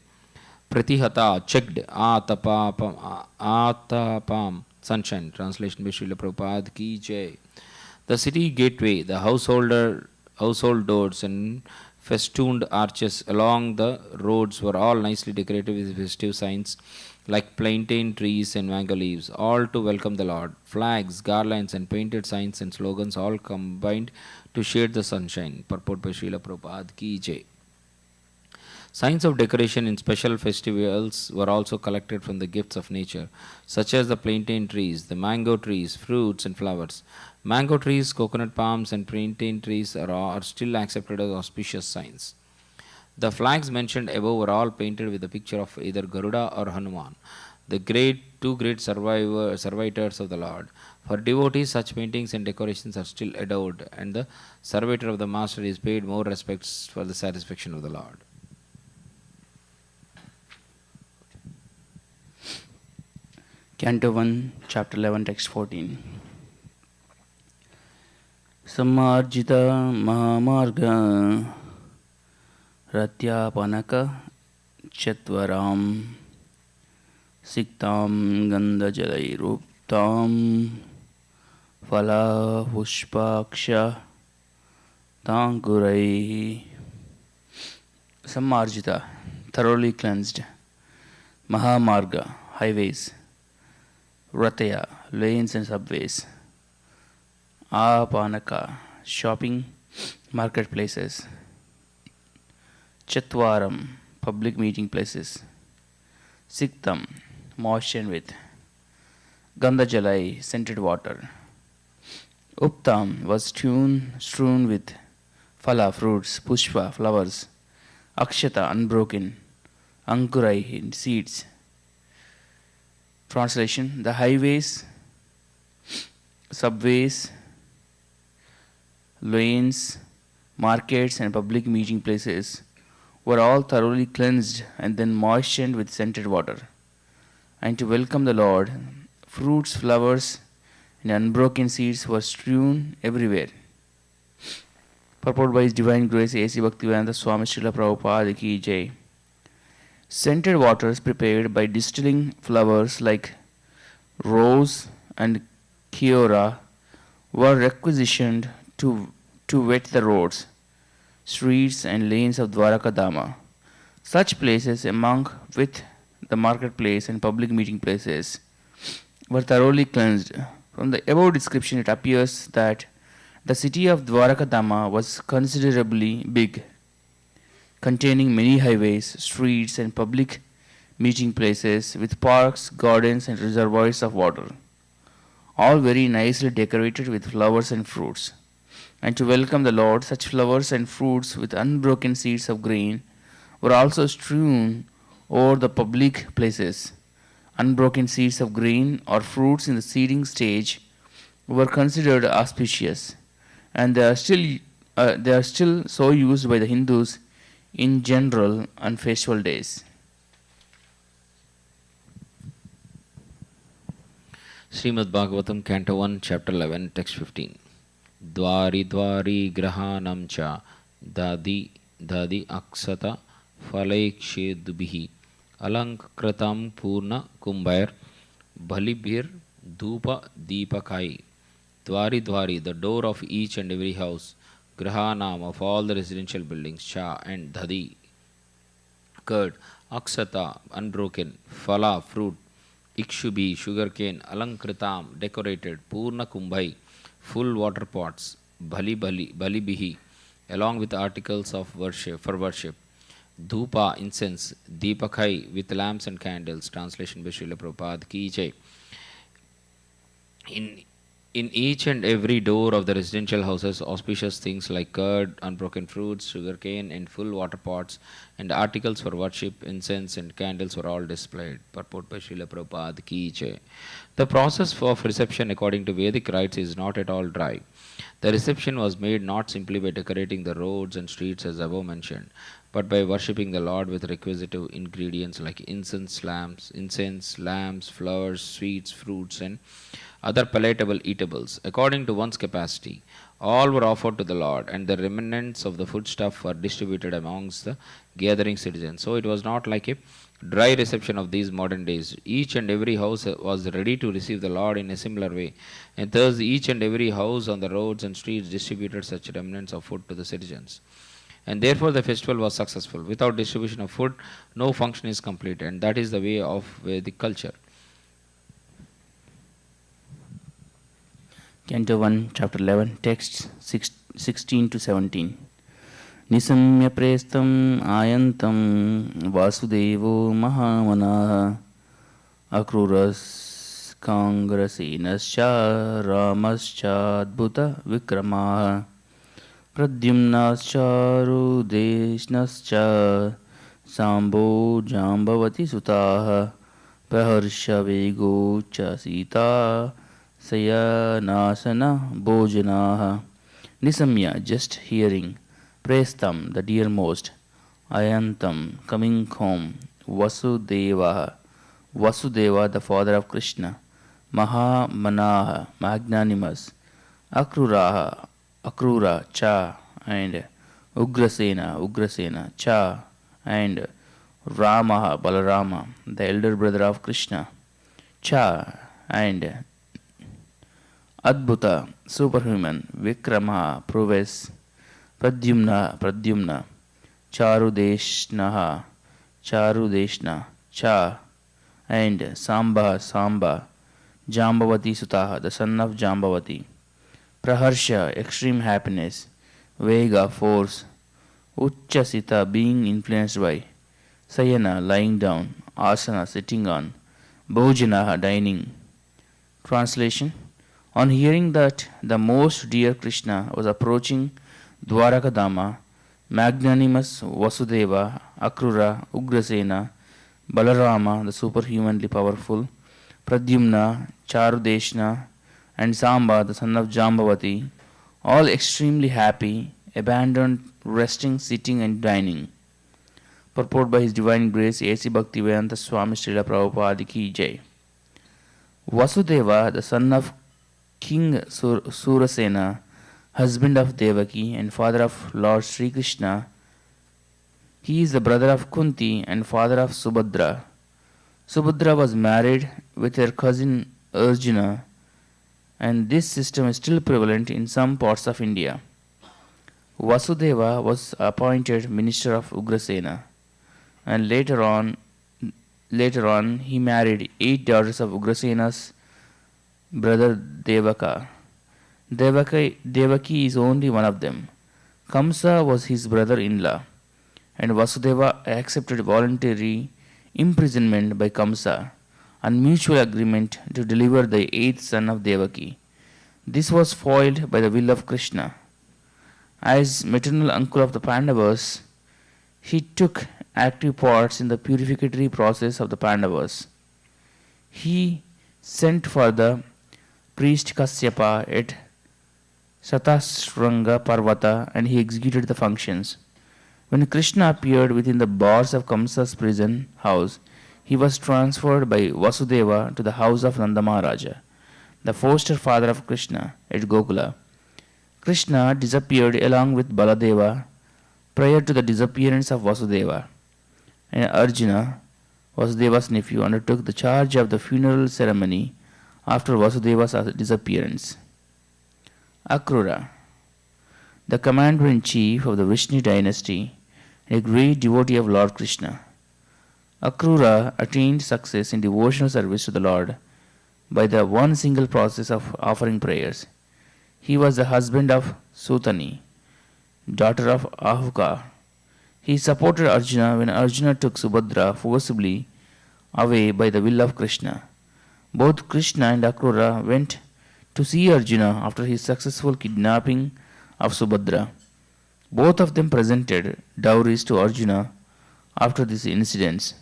Pratihata, checked. Atapam, sunshine. Translation by Srila Prabhupada Ki Jai. The city gateway, the household doors and festooned arches along the roads were all nicely decorated with festive signs like plantain trees and mango leaves, all to welcome the Lord. Flags, garlands, and painted signs and slogans all combined to shade the sunshine. Purport by Srila Prabhupada Ki Jai. Signs of decoration in special festivals were also collected from the gifts of nature, such as the plantain trees, the mango trees, fruits, and flowers. Mango trees, coconut palms, and plantain trees are still accepted as auspicious signs. The flags mentioned above were all painted with a picture of either Garuda or Hanuman, the two great servitors of the Lord. For devotees, such paintings and decorations are still adored, and the servitor of the Master is paid more respects for the satisfaction of the Lord. Canto 1, Chapter 11, Text 14. Samarjita Mahamarga Ratyapanaka Chatvaram Siktam Gandajalai Phala Pushpaksha Tankurai. Samarjita, thoroughly cleansed. Mahamarga, highways. Rataya, lanes and subways. Apanaka, shopping marketplaces. Chatwaram, public meeting places. Siktam, moistened with. Gandajalai, scented water. Uptam was strewn with. Phala, fruits. Pushpa, flowers. Akshata, unbroken. Ankurai, seeds. Translation: the highways, subways, lanes, markets, and public meeting places were all thoroughly cleansed and then moistened with scented water. And to welcome the Lord, fruits, flowers, and unbroken seeds were strewn everywhere. Purport by His Divine Grace A.C. Bhaktivedanta Swami Srila Prabhupada Ki Jai. Scented waters prepared by distilling flowers like rose and kiora were requisitioned to wet the roads, streets, and lanes of Dwarakadama. Such places, among with the marketplace and public meeting places, were thoroughly cleansed. From the above description, it appears that the city of Dwarakadama was considerably big, containing many highways, streets, and public meeting places with parks, gardens, and reservoirs of water, all very nicely decorated with flowers and fruits. And to welcome the Lord, such flowers and fruits with unbroken seeds of grain were also strewn over the public places. Unbroken seeds of grain or fruits in the seeding stage were considered auspicious, and they are still so used by the Hindus in general on festival days. Srimad Bhagavatam, Canto 1, Chapter 11, Text 15. Dwari dwari grahanam cha dadi aksata phalaikshedubhihi alankritam purna kumbhair bhalibhir dhupa deepakai. Dwari, the door of each and every house, grahanam, of all the residential buildings, cha and dhadi, curd, aksata, unbroken, phala, fruit, ikshubi, sugarcane, alankritam, decorated, purna kumbhai, full water pots, balibihi, along with articles of worship for worship, dhupa, incense, deepakai, with lamps and candles. Translation by Srila Prabhupada Ki Jai. In each and every door of the residential houses, auspicious things like curd, unbroken fruits, sugarcane, and full water pots, and articles for worship, incense, and candles were all displayed. Purport by Srila Prabhupada Ki Jai. The process of reception according to Vedic rites is not at all dry. The reception was made not simply by decorating the roads and streets as above mentioned, but by worshipping the Lord with requisite ingredients like incense, lamps, flowers, sweets, fruits, and other palatable eatables, according to one's capacity. All were offered to the Lord, and the remnants of the foodstuff were distributed amongst the gathering citizens. So it was not like a dry reception of these modern days. Each and every house was ready to receive the Lord in a similar way, and thus each and every house on the roads and streets distributed such remnants of food to the citizens. And therefore the festival was successful. Without distribution of food, no function is complete, and that is the way of Vedic culture. Canto 1, Chapter 11, texts 16 to 17. Nisamya prestam ayantam vasudevo mahamanaha akruras kangrasenascha ramascha adbhuta vikramaha pradyumnascha rudeshnascha sambo jambavati sutaha praharsha vego cha sita sayanasana bhojanaha. Nisamya, just hearing. Prestam, the dearmost. Ayantam, coming home. Vasudeva, Vasudeva, the father of Krishna. Mahamanaha, magnanimous. Akruraha, Akrura, Cha, and Ugrasena, Ugrasena, Cha, and Ramaha, Balarama, the elder brother of Krishna. Cha, and Adbhuta, superhuman. Vikrama, prowess. Pradyumna, Pradyumna. Charudeshnaha, Charudeshna, Cha, and Samba, Samba. Jambavati Sutaha, the son of Jambavati. Praharsha, extreme happiness. Vega, force. Uchchasita, being influenced by. Sayana, lying down. Asana, sitting on. Bhojanaha, dining. Translation. On hearing that the most dear Krishna was approaching Dwarakadama, magnanimous Vasudeva, Akrura, Ugrasena, Balarama, the superhumanly powerful, Pradyumna, Charudeshna, and Samba, the son of Jambavati, all extremely happy, abandoned resting, sitting, and dining. Purport by His Divine Grace, A.C. Bhaktivedanta Swami Srila Prabhupada Ki Jai. Vasudeva, the son of King Surasena, husband of Devaki and father of Lord Sri Krishna. He is the brother of Kunti and father of Subhadra. Subhadra was married with her cousin Arjuna, and this system is still prevalent in some parts of India. Vasudeva was appointed minister of Ugrasena, and later on he married 8 daughters of Ugrasena's brother Devaka. Devaki is only one of them. Kamsa was his brother-in-law, and Vasudeva accepted voluntary imprisonment by Kamsa on mutual agreement to deliver the 8th son of Devaki. This was foiled by the will of Krishna. As maternal uncle of the Pandavas, he took active parts in the purificatory process of the Pandavas. He sent for the priest Kasyapa at Satasranga Parvata, and he executed the functions. When Krishna appeared within the bars of Kamsa's prison house, he was transferred by Vasudeva to the house of Nanda Maharaja, the foster father of Krishna, at Gokula. Krishna disappeared along with Baladeva prior to the disappearance of Vasudeva, and Arjuna, Vasudeva's nephew, undertook the charge of the funeral ceremony after Vasudeva's disappearance. Akrura, the commander-in-chief of the Vishnu dynasty, a great devotee of Lord Krishna. Akrura attained success in devotional service to the Lord by the one single process of offering prayers. He was the husband of Sutani, daughter of Ahuka. He supported Arjuna when Arjuna took Subhadra forcibly away by the will of Krishna. Both Krishna and Akrura went to see Arjuna after his successful kidnapping of Subhadra. Both of them presented dowries to Arjuna after these incidents.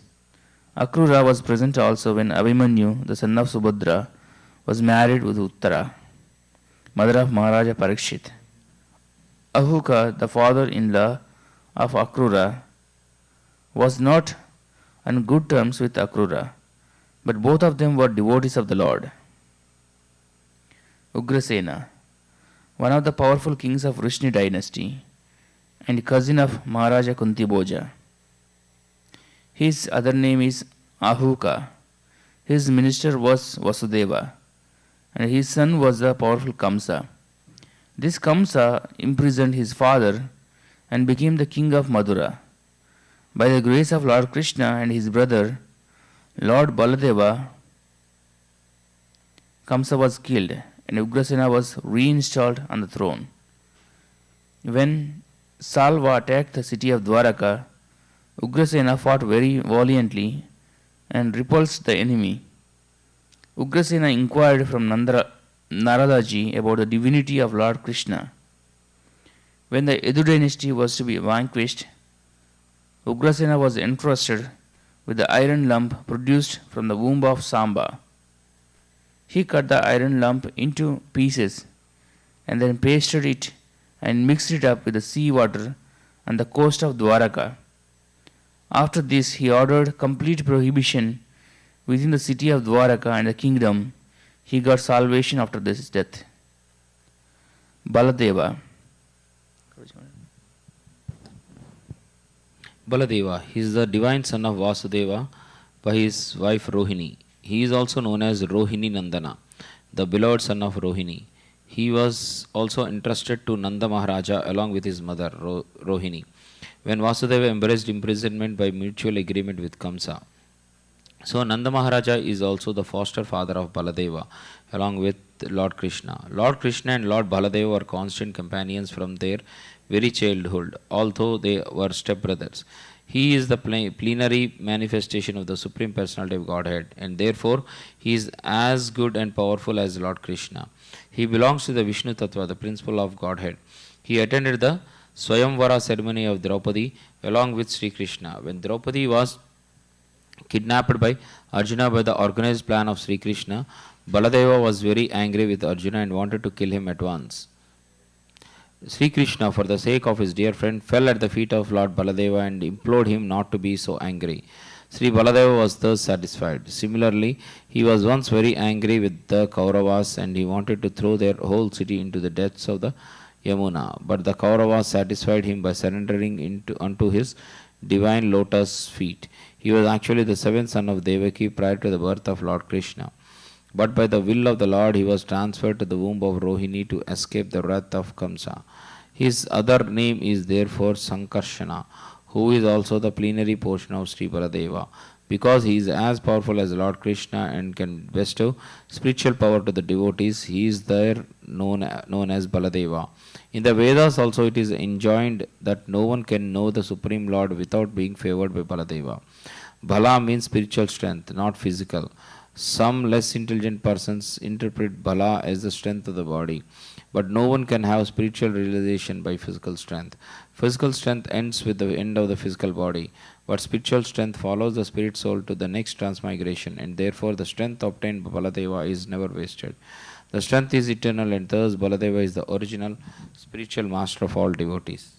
Akrura was present also when Abhimanyu, the son of Subhadra, was married with Uttara, mother of Maharaja Parikshit. Ahuka, the father-in-law of Akrura, was not on good terms with Akrura, but both of them were devotees of the Lord. Ugrasena, one of the powerful kings of Vishnu dynasty and cousin of Maharaja Kunti Bhoja. His other name is Ahuka. His minister was Vasudeva, and his son was the powerful Kamsa. This Kamsa imprisoned his father and became the king of Madura. By the grace of Lord Krishna and his brother, Lord Baladeva, Kamsa was killed and Ugrasena was reinstalled on the throne. When Salva attacked the city of Dwaraka, Ugrasena fought very valiantly and repulsed the enemy. Ugrasena inquired from Naradaji about the divinity of Lord Krishna. When the Edu dynasty was to be vanquished, Ugrasena was entrusted with the iron lump produced from the womb of Samba. He cut the iron lump into pieces and then pasted it and mixed it up with the sea water on the coast of Dwaraka. After this, he ordered complete prohibition within the city of Dwaraka and the kingdom. He got salvation after his death. Baladeva. Baladeva, he is the divine son of Vasudeva by his wife Rohini. He is also known as Rohini Nandana, the beloved son of Rohini. He was also entrusted to Nanda Maharaja along with his mother Rohini, when Vasudeva embraced imprisonment by mutual agreement with Kamsa. So Nanda Maharaja is also the foster father of Baladeva along with Lord Krishna. Lord Krishna and Lord Baladeva were constant companions from their very childhood, although they were stepbrothers. He is the plenary manifestation of the Supreme Personality of Godhead, and therefore he is as good and powerful as Lord Krishna. He belongs to the Vishnu Tattva, the principle of Godhead. He attended the Swayamvara ceremony of Draupadi along with Sri Krishna. When Draupadi was kidnapped by Arjuna by the organized plan of Sri Krishna, Baladeva was very angry with Arjuna and wanted to kill him at once. Sri Krishna, for the sake of his dear friend, fell at the feet of Lord Baladeva and implored him not to be so angry. Sri Baladeva was thus satisfied. Similarly, he was once very angry with the Kauravas and he wanted to throw their whole city into the depths of the Yamuna. But the Kauravas satisfied him by surrendering unto his divine lotus feet. He was actually the seventh son of Devaki prior to the birth of Lord Krishna. But by the will of the Lord, he was transferred to the womb of Rohini to escape the wrath of Kamsa. His other name is therefore Sankarshana, who is also the plenary portion of Sri Baladeva. Because he is as powerful as Lord Krishna and can bestow spiritual power to the devotees, he is there known as Baladeva. In the Vedas also it is enjoined that no one can know the Supreme Lord without being favored by Baladeva. Bala means spiritual strength, not physical. Some less intelligent persons interpret Bala as the strength of the body, but no one can have spiritual realization by physical strength. Physical strength ends with the end of the physical body, but spiritual strength follows the spirit soul to the next transmigration, and therefore the strength obtained by Baladeva is never wasted. The strength is eternal, and thus Baladeva is the original spiritual master of all devotees.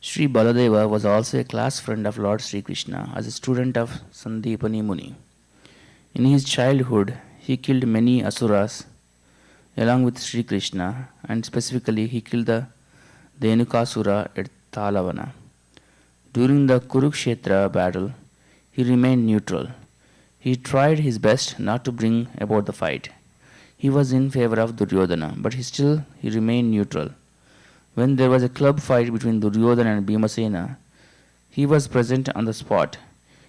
Sri Baladeva was also a class friend of Lord Sri Krishna as a student of Sandipani Muni. In his childhood, he killed many asuras along with Sri Krishna, and specifically he killed the Dhenukasura at Talavana. During the Kurukshetra battle, he remained neutral. He tried his best not to bring about the fight. He was in favor of Duryodhana, but he remained neutral. When there was a club fight between Duryodhana and Bhimasena, he was present on the spot.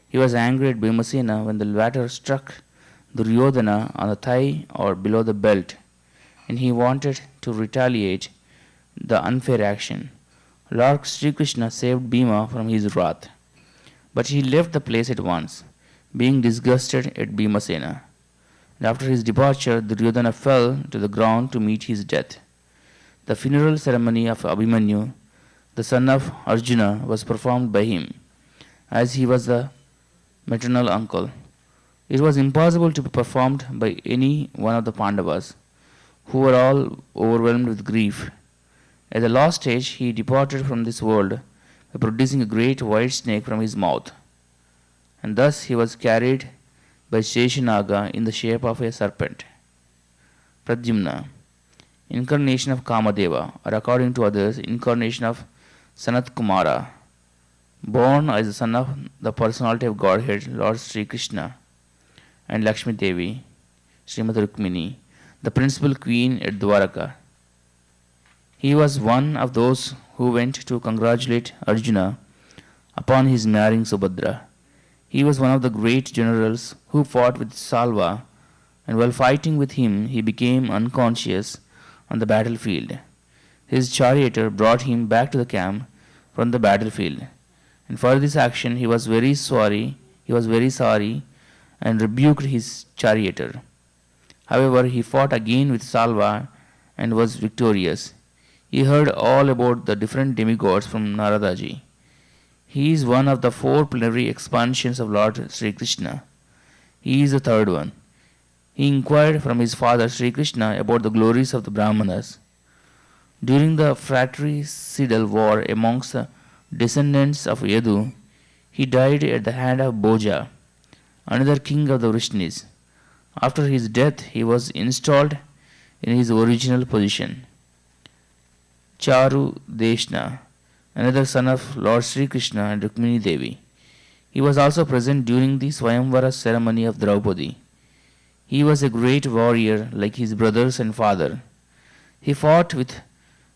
He was angry at Bhimasena when the latter struck Duryodhana on the thigh or below the belt, and he wanted to retaliate the unfair action. Lord Sri Krishna saved Bhima from his wrath, but he left the place at once, being disgusted at Bhimasena. And after his departure, Duryodhana fell to the ground to meet his death. The funeral ceremony of Abhimanyu, the son of Arjuna, was performed by him, as he was the maternal uncle. It was impossible to be performed by any one of the Pandavas, who were all overwhelmed with grief. At the last stage, he departed from this world by producing a great white snake from his mouth, and thus he was carried by Sheshanaga in the shape of a serpent. Pradyumna, incarnation of Kamadeva, or according to others, incarnation of Sanat Kumara, born as the son of the personality of Godhead, Lord Sri Krishna, and Lakshmi Devi, Srimati Rukmini, the principal queen at Dwaraka. He was one of those who went to congratulate Arjuna upon his marrying Subhadra. He was one of the great generals who fought with Salva, and while fighting with him, he became unconscious on the battlefield. His charioteer brought him back to the camp from the battlefield, and for this action he was very sorry. And rebuked his charioteer. However, he fought again with Salva and was victorious. He heard all about the different demigods from Naradaji. He is one of the 4 plenary expansions of Lord Sri Krishna. He is the third one. He inquired from his father Sri Krishna about the glories of the Brahmanas. During the fratricidal war amongst the descendants of Yadu, he died at the hand of Bhoja, another king of the Vrishnis. After his death, he was installed in his original position. Charu Deshna, another son of Lord Sri Krishna and Rukmini Devi. He was also present during the Swayamvara ceremony of Draupadi. He was a great warrior like his brothers and father. He fought with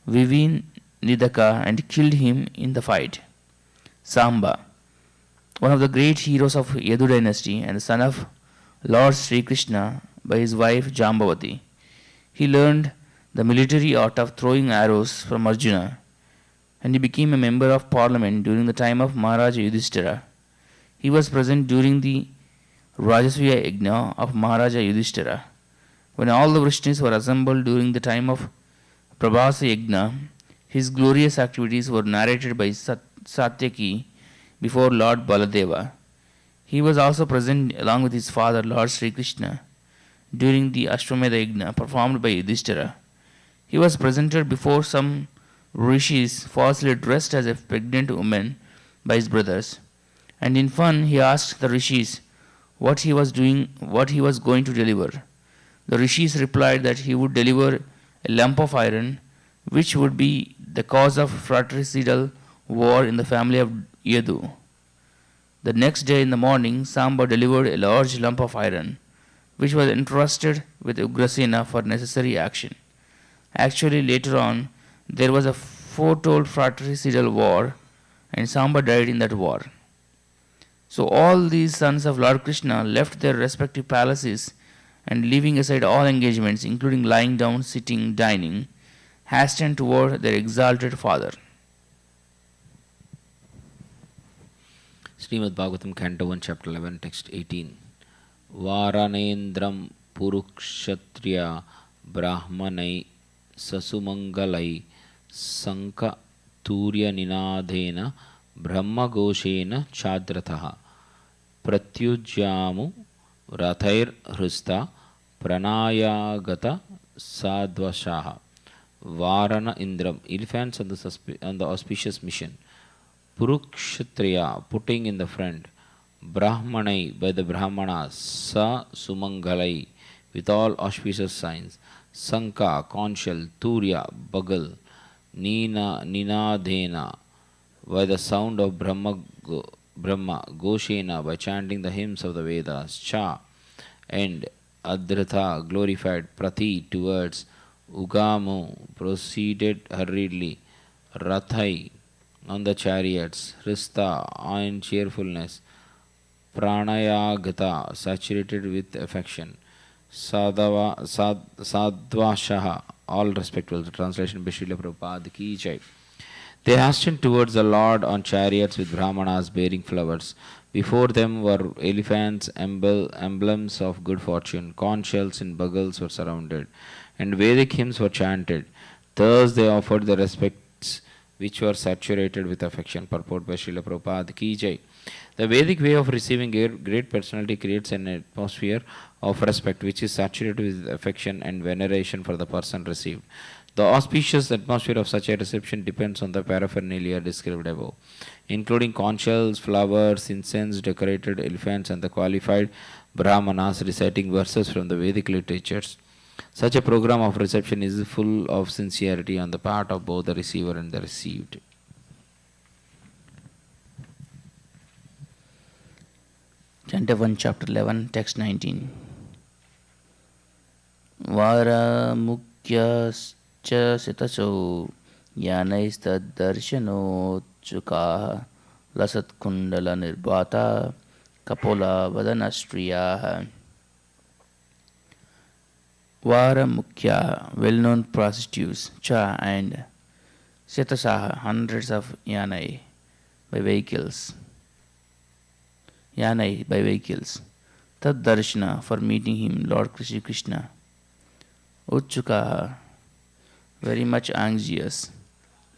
Vivin Nidaka and killed him in the fight. Samba, one of the great heroes of Yadu dynasty and the son of Lord Sri Krishna by his wife Jambavati. He learned the military art of throwing arrows from Arjuna, and he became a member of parliament during the time of Maharaja Yudhishthira. He was present during the Rajasviya Yajna of Maharaja Yudhishthira. When all the Vrishnis were assembled during the time of Prabhasa Yajna, his glorious activities were narrated by Satyaki before Lord Baladeva. He was also present along with his father Lord Sri Krishna during the Ashwamedha Yajna performed by Yudhishthira. He was presented before some rishis falsely dressed as a pregnant woman by his brothers, and in fun he asked the rishis what he was going to deliver. The rishis replied that he would deliver a lump of iron, which would be the cause of fratricidal war in the family of Yadu. The next day in the morning, Samba delivered a large lump of iron, which was entrusted with Ugrasena for necessary action. Actually, later on, there was a foretold fratricidal war, and Samba died in that war. So all these sons of Lord Krishna left their respective palaces and, leaving aside all engagements, including lying down, sitting, dining, hastened toward their exalted father. Srimad Bhagavatam, Canto 1, Chapter 11, Text 18. Varanendram Purukshatriya Brahmanai Sasumangalai Sanka Turya Ninadena Brahmagoshena Chadratha Pratyujyamu Rathair Hrusta Pranayagata Sadvashaha. Varana Indram, elephants on the auspicious mission. Purukshatriya, putting in the front. Brahmanai, by the Brahmanas. Sa Sumangalai, with all auspicious signs. Sanka, conch shell. Turya, bugle. Ninadena, by the sound of Brahma. Goshena, by chanting the hymns of the Vedas. Cha, and Adratha, glorified. Prati, towards. Ugamu, proceeded hurriedly. Rathai, on the chariots. Hrista, in cheerfulness. Pranayagata, saturated with affection. Sadvashaha, all respectful. The translation by Srila Prabhupada ki jai. They hastened towards the Lord on chariots with brahmanas bearing flowers. Before them were elephants, emblems of good fortune. Conch shells and bugles were surrounded, and Vedic hymns were chanted. Thus they offered the respects which were saturated with affection. Purport by Srila Prabhupada ki jai. The Vedic way of receiving a great personality creates an atmosphere of respect which is saturated with affection and veneration for the person received. The auspicious atmosphere of such a reception depends on the paraphernalia described above, including conch shells, flowers, incense, decorated elephants, and the qualified brahmanas reciting verses from the Vedic literatures. Such a program of reception is full of sincerity on the part of both the receiver and the received. Canto 1, Chapter 11, Text 19. Vara Mukhya सितसो यानैस्तद्दर्शनोत्सुकाः लसत्कुण्डलनिर्वाता कपोलावदनश्रियाः. Varamukhya, well-known prostitutes, cha and Setasaha, hundreds of yanai by vehicles. Tad darshana, for meeting him, Lord Shri Krishna. Utsukaha, very much anxious.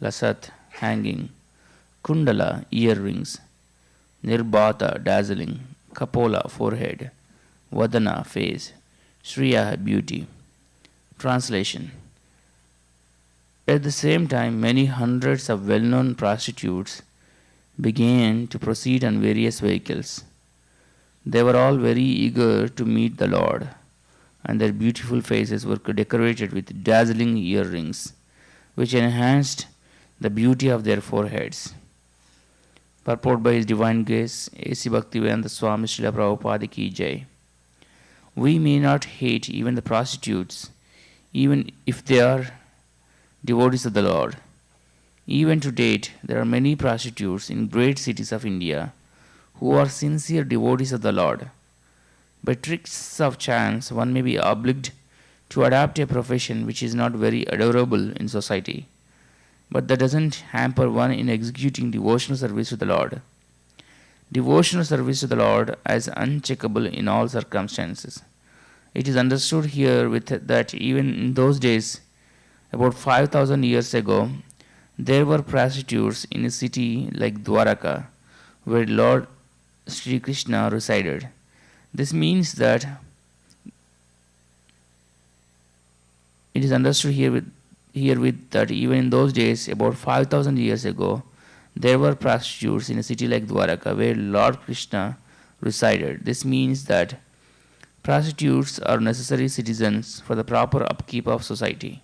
Lasat, hanging. Kundala, earrings. Nirbata, dazzling. Kapola, forehead. Vadana, face. Shriya, beauty. Translation. At the same time, many hundreds of well-known prostitutes began to proceed on various vehicles. They were all very eager to meet the Lord, and their beautiful faces were decorated with dazzling earrings, which enhanced the beauty of their foreheads. Purport by His Divine Grace, A.C. Bhaktivedanta Swami Srila Prabhupada Ki Jai. We may not hate even the prostitutes, even if they are devotees of the Lord. Even to date, there are many prostitutes in great cities of India who are sincere devotees of the Lord. By tricks of chance, one may be obliged to adopt a profession which is not very adorable in society, but that doesn't hamper one in executing devotional service to the Lord. Devotional service to the Lord is uncheckable in all circumstances. It is understood here that even in those days, about 5,000 years ago, there were prostitutes in a city like Dwaraka, where Lord Sri Krishna resided. This means that it is understood herewith that even in those days, about 5,000 years ago, there were prostitutes in a city like Dwaraka, where Lord Krishna resided. This means that prostitutes are necessary citizens for the proper upkeep of society.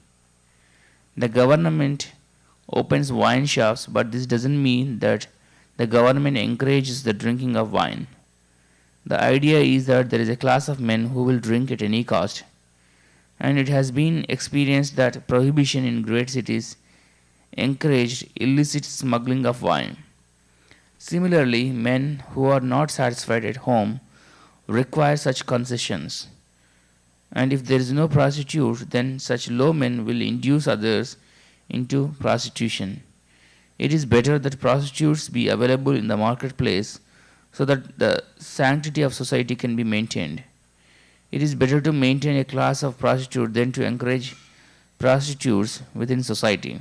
The government opens wine shops, but this doesn't mean that the government encourages the drinking of wine. The idea is that there is a class of men who will drink at any cost, and it has been experienced that prohibition in great cities encouraged illicit smuggling of wine. Similarly, men who are not satisfied at home require such concessions. And if there is no prostitute, then such low men will induce others into prostitution. It is better that prostitutes be available in the marketplace so that the sanctity of society can be maintained. It is better to maintain a class of prostitutes than to encourage prostitutes within society.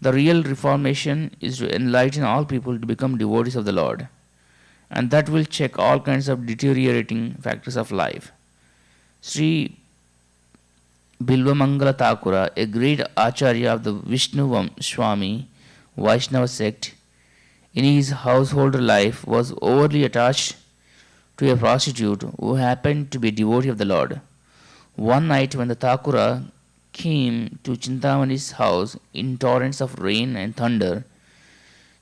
The real reformation is to enlighten all people to become devotees of the Lord, and that will check all kinds of deteriorating factors of life. Sri Bilvamangala Thakura, a great Acharya of the Vishnu Swami Vaishnava sect, in his household life was overly attached to a prostitute who happened to be a devotee of the Lord. One night when the Thakura came to Chintamani's house in torrents of rain and thunder,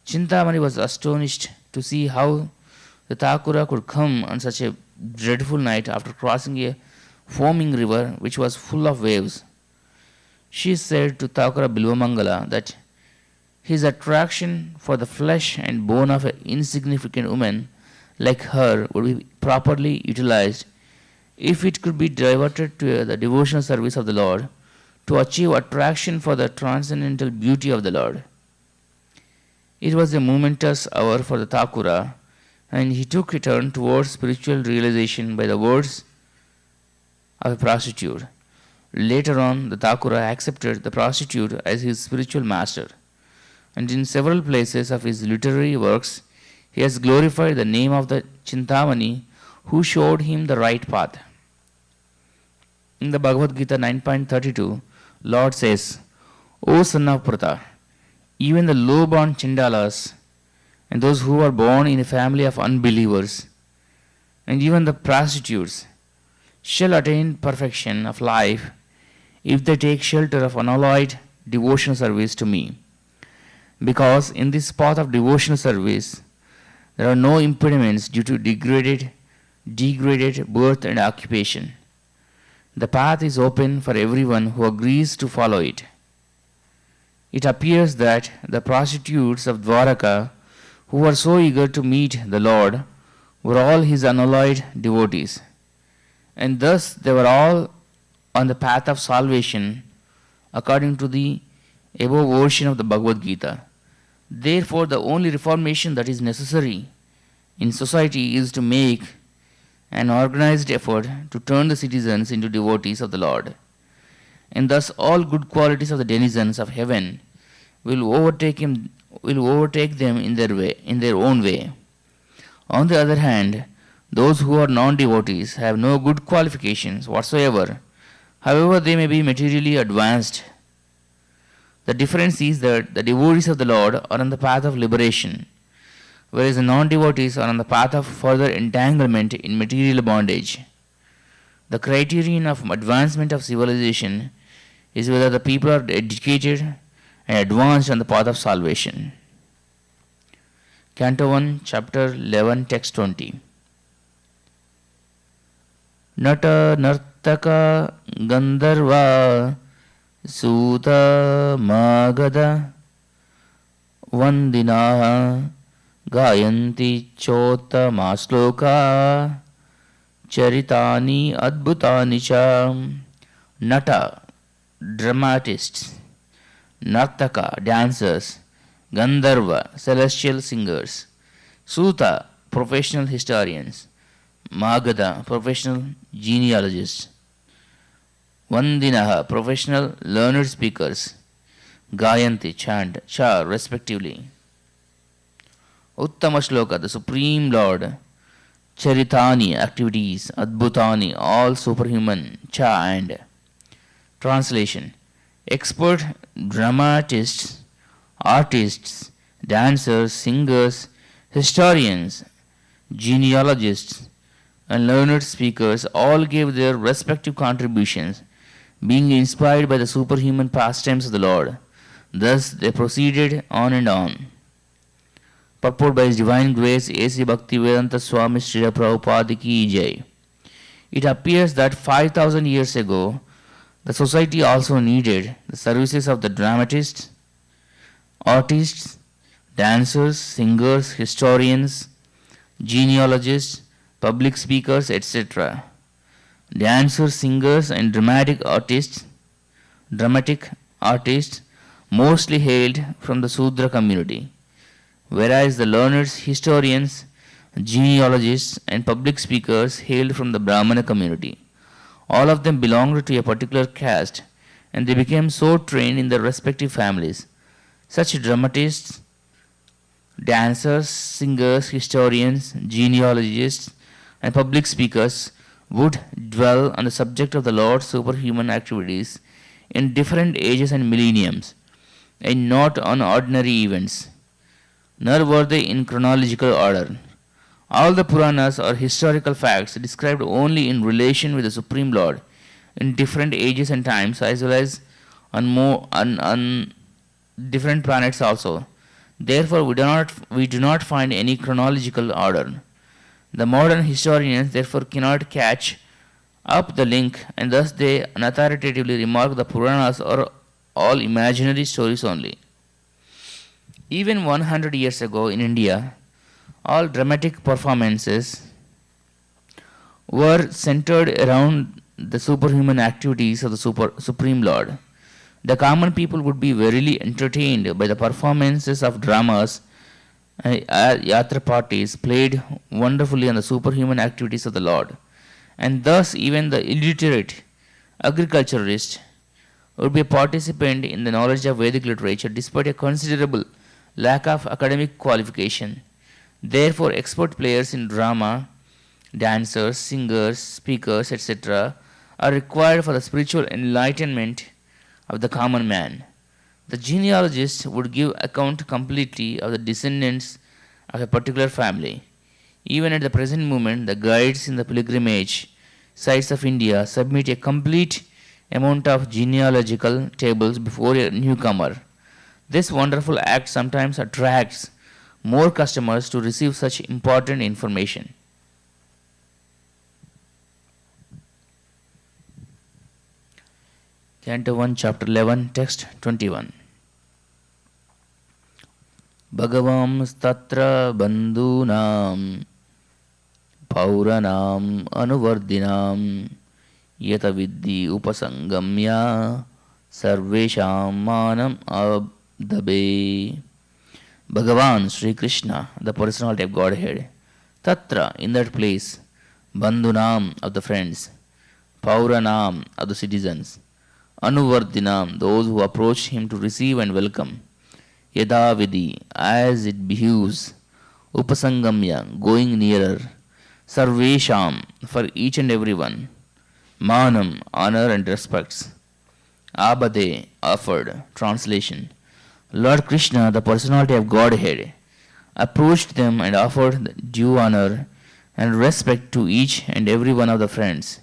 Chintamani was astonished to see how the Thakura could come on such a dreadful night after crossing a foaming river which was full of waves. She said to Thakura Bilvamangala that his attraction for the flesh and bone of an insignificant woman like her would be properly utilized if it could be diverted to the devotional service of the Lord to achieve attraction for the transcendental beauty of the Lord. It was a momentous hour for the Thakura, and he took a turn towards spiritual realization by the words of a prostitute. Later on, the Thakura accepted the prostitute as his spiritual master, and in several places of his literary works, he has glorified the name of the Chintamani who showed him the right path. In the Bhagavad Gita 9.32, Lord says, O son of Pratha, even the low-born Chindalas and those who are born in a family of unbelievers, and even the prostitutes, shall attain perfection of life if they take shelter of unalloyed devotional service to me. Because in this path of devotional service, there are no impediments due to degraded birth and occupation. The path is open for everyone who agrees to follow it. It appears that the prostitutes of Dwaraka, who were so eager to meet the Lord, were all his unalloyed devotees, and thus they were all on the path of salvation according to the above version of the Bhagavad Gita. Therefore, the only reformation that is necessary in society is to make an organized effort to turn the citizens into devotees of the Lord, and thus all good qualities of the denizens of heaven will overtake them in their own way. On the other hand, those who are non-devotees have no good qualifications whatsoever, however they may be materially advanced. The difference is that the devotees of the Lord are on the path of liberation, whereas the non-devotees are on the path of further entanglement in material bondage. The criterion of advancement of civilization is whether the people are educated and advanced on the path of salvation. Canto 1, Chapter 11, Text 20. Nata Nartaka Gandharva Suta Magada Vandina Gayanti Chota Masloka Charitani Adbhutani Cha. Nata, dramatists. Nartaka, dancers. Gandharva, celestial singers. Suta, professional historians. Magada, professional genealogists. Vandinaha, professional learned speakers. Gayanti, chant, cha, respectively. Uttama Shloka, the Supreme Lord. Charitani, activities. Adbhutani, all superhuman. Cha, and. Translation. Expert dramatists, artists, dancers, singers, historians, genealogists, and learned speakers all gave their respective contributions, being inspired by the superhuman pastimes of the Lord. Thus they proceeded on and on. Purport by His Divine Grace A.C. Bhaktivedanta Swami Srila Prabhupada Ki Jai. It appears that 5,000 years ago, the society also needed the services of the dramatists, artists, dancers, singers, historians, genealogists, public speakers, etc. Dancers, singers, and dramatic artists mostly hailed from the Sudra community, whereas the learned historians, genealogists, and public speakers hailed from the Brahmana community. All of them belonged to a particular caste, and they became so trained in their respective families. Such dramatists, dancers, singers, historians, genealogists, and public speakers would dwell on the subject of the Lord's superhuman activities in different ages and millenniums, and not on ordinary events, nor were they in chronological order. All the Puranas are historical facts described only in relation with the Supreme Lord in different ages and times, as well as on different planets also. Therefore, we do not find any chronological order. The modern historians therefore cannot catch up the link, and thus they unauthoritatively remark the Puranas are all imaginary stories only. Even 100 years ago in India, all dramatic performances were centered around the superhuman activities of the Supreme Lord. The common people would be verily entertained by the performances of dramas and yatra parties played wonderfully on the superhuman activities of the Lord. And thus even the illiterate agriculturist would be a participant in the knowledge of Vedic literature despite a considerable lack of academic qualification. Therefore, expert players in drama, dancers, singers, speakers, etc. are required for the spiritual enlightenment of the common man. The genealogist would give account completely of the descendants of a particular family. Even at the present moment, the guides in the pilgrimage sites of India submit a complete amount of genealogical tables before a newcomer. This wonderful act sometimes attracts more customers to receive such important information. Canto 1, Chapter 11, Text 21. Bhagavamstatra bandhunam pauranam anuvardinam yata vidhi upasangamya sarvesham manam abdabe. Bhagavan Sri Krishna, the personality of Godhead, Tatra, in that place, Bandhunam, of the friends, Pauranam, of the citizens, Anuvardinam, those who approach him to receive and welcome, Yadavidi, as it behoves, Upasangamya, going nearer, Sarvesham, for each and every one, Manam, honor and respects, Abade, offered, translation. Lord Krishna, the personality of Godhead, approached them and offered due honor and respect to each and every one of the friends,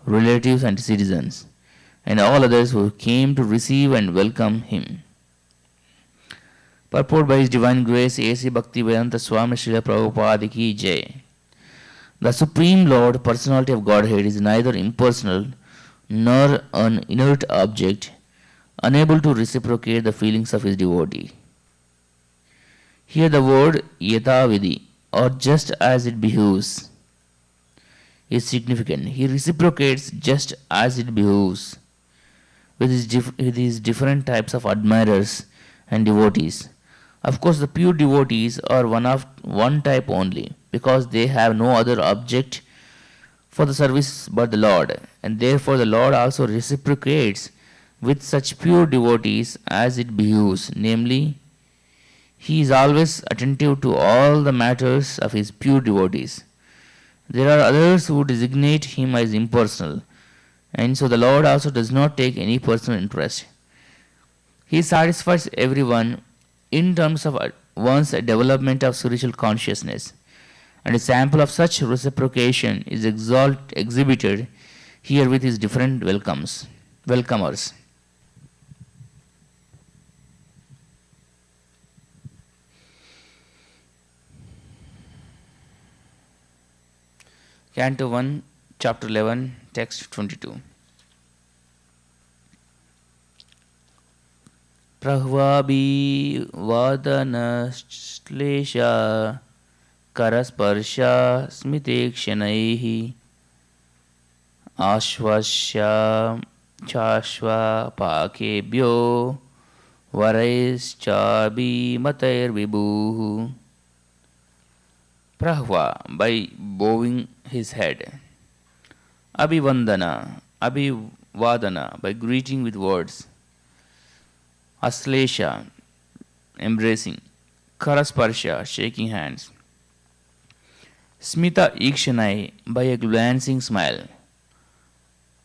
relatives and citizens, and all others who came to receive and welcome him. Purport by His Divine Grace, A.C. Bhaktivedanta Swami Srila Prabhupada Ki Jai. The Supreme Lord, personality of Godhead, is neither impersonal nor an inert object, unable to reciprocate the feelings of his devotee. Here the word yatavidi, or just as it behoves, is significant. He reciprocates just as it behoves with his different types of admirers and devotees. Of course, the pure devotees are one type only, because they have no other object for the service but the Lord, and therefore the Lord also reciprocates with such pure devotees as it behoves, namely, he is always attentive to all the matters of his pure devotees. There are others who designate him as impersonal, and so the Lord also does not take any personal interest. He satisfies everyone in terms of one's development of spiritual consciousness, and a sample of such reciprocation is exhibited here with his different welcomers. Canto 1, Chapter 11, Text 22. Prahvabi vadana shlesha karasparsha smitekshanaihi ashvasya chashva pakebhyo varaischabi matair vibhuhu. Prahva, by bowing his head. Abhivandana, abhivadana, by greeting with words. Aslesha, embracing. Karasparsha, shaking hands. Smita ikshanai, by a glancing smile.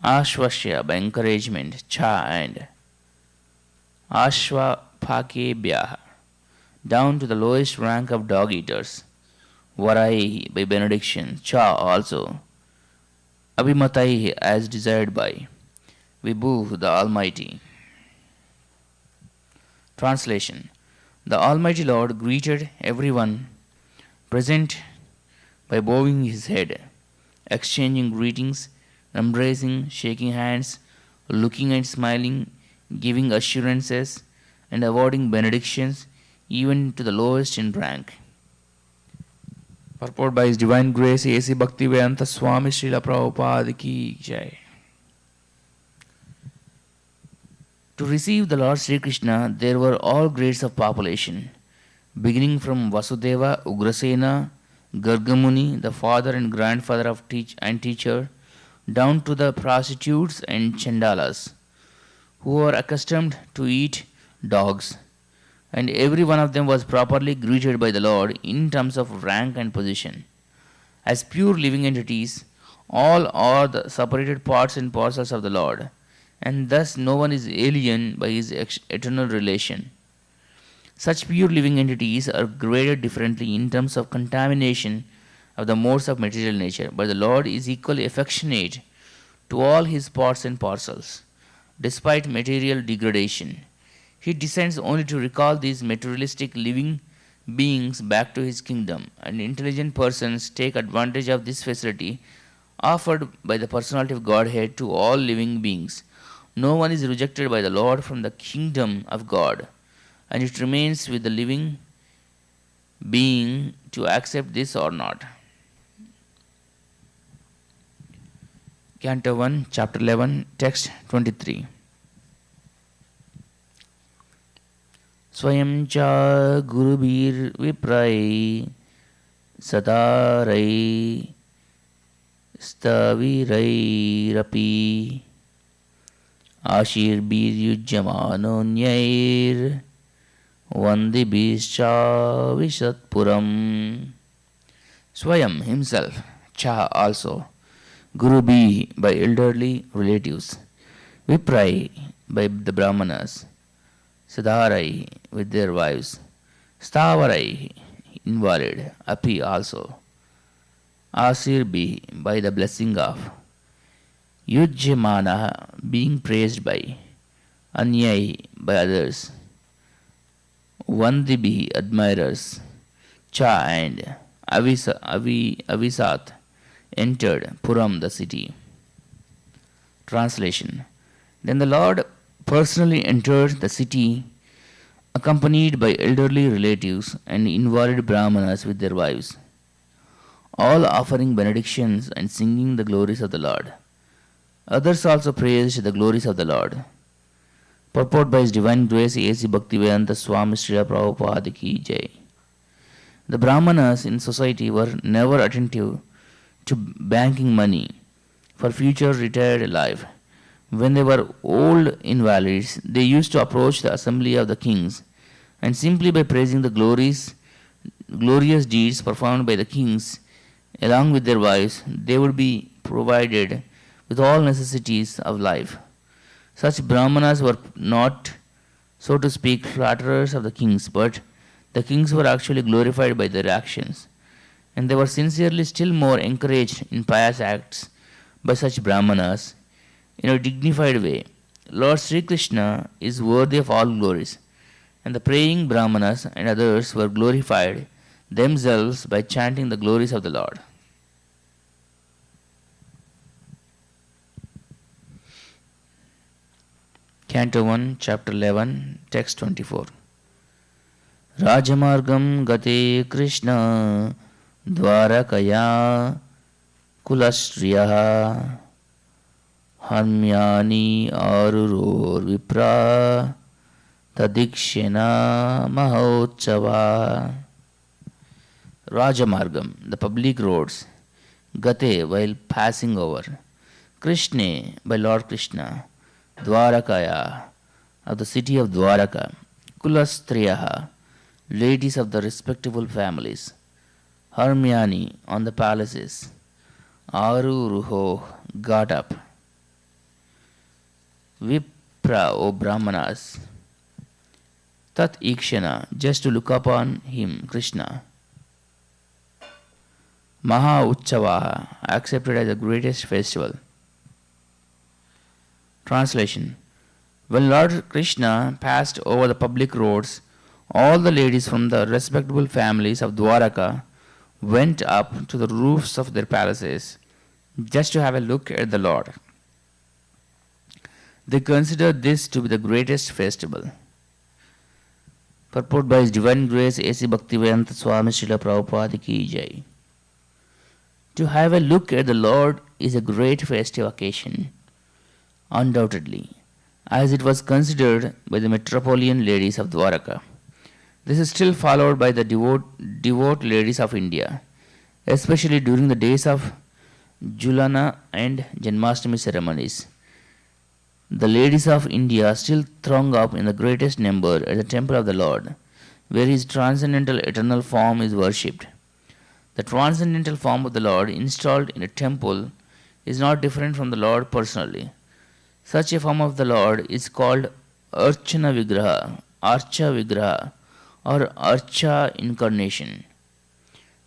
Ashvasya, by encouragement. Cha, and Ashva Phakebhyaha, down to the lowest rank of dog eaters. Varai, by benediction. Cha, also. Abhimatai, as desired by. Vibhu, the Almighty. Translation. The Almighty Lord greeted everyone present by bowing his head, exchanging greetings, embracing, shaking hands, looking and smiling, giving assurances, and awarding benedictions even to the lowest in rank. Purport by His Divine Grace, A.C. Bhaktivedanta Swami Srila Prabhupada Ki Jai. To receive the Lord Sri Krishna, there were all grades of population, beginning from Vasudeva, Ugrasena, Gargamuni, the father and grandfather of teacher, down to the prostitutes and chandalas, who were accustomed to eat dogs, and every one of them was properly greeted by the Lord in terms of rank and position. As pure living entities, all are the separated parts and parcels of the Lord, and thus no one is alien by his eternal relation. Such pure living entities are graded differently in terms of contamination of the modes of material nature, but the Lord is equally affectionate to all his parts and parcels, despite material degradation. He descends only to recall these materialistic living beings back to his kingdom, and intelligent persons take advantage of this facility offered by the personality of Godhead to all living beings, no one is rejected by the Lord from the kingdom of God, and it remains with the living being to accept this or not. Canto 1, Chapter 11, Text 23. स्वयं च गुरुभिर्विप्रै सतारै स्तविरैरपि आशीर्भिर्युज्यमानोऽन्यैर्वन्दिभिश्चाविशत्पुरम्. Swayam himself, Cha also, Gurubi by elderly relatives, Viprai by the Brahmanas, Sadharai with their wives, Stavarai invalid, Api also, Asirbi by the blessing of, Yujyamana being praised by, Anyai by others, Vandibi admirers, Cha and Avisat entered Puram the city. Translation. Then the Lord personally entered the city accompanied by elderly relatives and invalid brahmanas with their wives, all offering benedictions and singing the glories of the Lord. Others also praised the glories of the Lord. Purport by His Divine Grace A.C. Bhaktivedanta Swami Srila Prabhupada Ki Jai. The brahmanas in society were never attentive to banking money for future retired life. When they were old invalids, they used to approach the assembly of the kings, and simply by praising the glorious deeds performed by the kings, along with their wives, they would be provided with all necessities of life. Such brahmanas were not, so to speak, flatterers of the kings, but the kings were actually glorified by their actions, and they were sincerely still more encouraged in pious acts by such brahmanas in a dignified way. Lord Sri Krishna is worthy of all glories, and the praying brahmanas and others were glorified themselves by chanting the glories of the Lord. Canto 1, Chapter 11, Text 24. Rajamargam gate Krishna dvarakaya kulastriyaha hamyani aruror vipra tadikshena mahotsava. Rajamargam, the public roads, gate, while passing over, Krishna, by Lord Krishna, Dvarakaya, of the city of Dwaraka, Kulastriyaha, ladies of the respectable families, Harmyani, on the palaces, Aruruho, got up, Vipra, O Brahmanas, Tat Ikshana, just to look upon him, Krishna, Maha Uchavaha, accepted as the greatest festival. Translation. When Lord Krishna passed over the public roads, all the ladies from the respectable families of Dwaraka went up to the roofs of their palaces just to have a look at the Lord. They considered this to be the greatest festival. Purport by His Divine Grace A.C. Bhaktivedanta Swami Srila Prabhupada Ki Jai. To have a look at the Lord is a great festive occasion, undoubtedly, as it was considered by the metropolitan ladies of Dwaraka. This is still followed by the devout ladies of India, especially during the days of Julana and Janmashtami ceremonies. The ladies of India still throng up in the greatest number at the temple of the Lord, where His transcendental eternal form is worshipped. The transcendental form of the Lord installed in a temple is not different from the Lord personally. Such a form of the Lord is called Archana Vigraha, Archa Vigraha, or Archa Incarnation,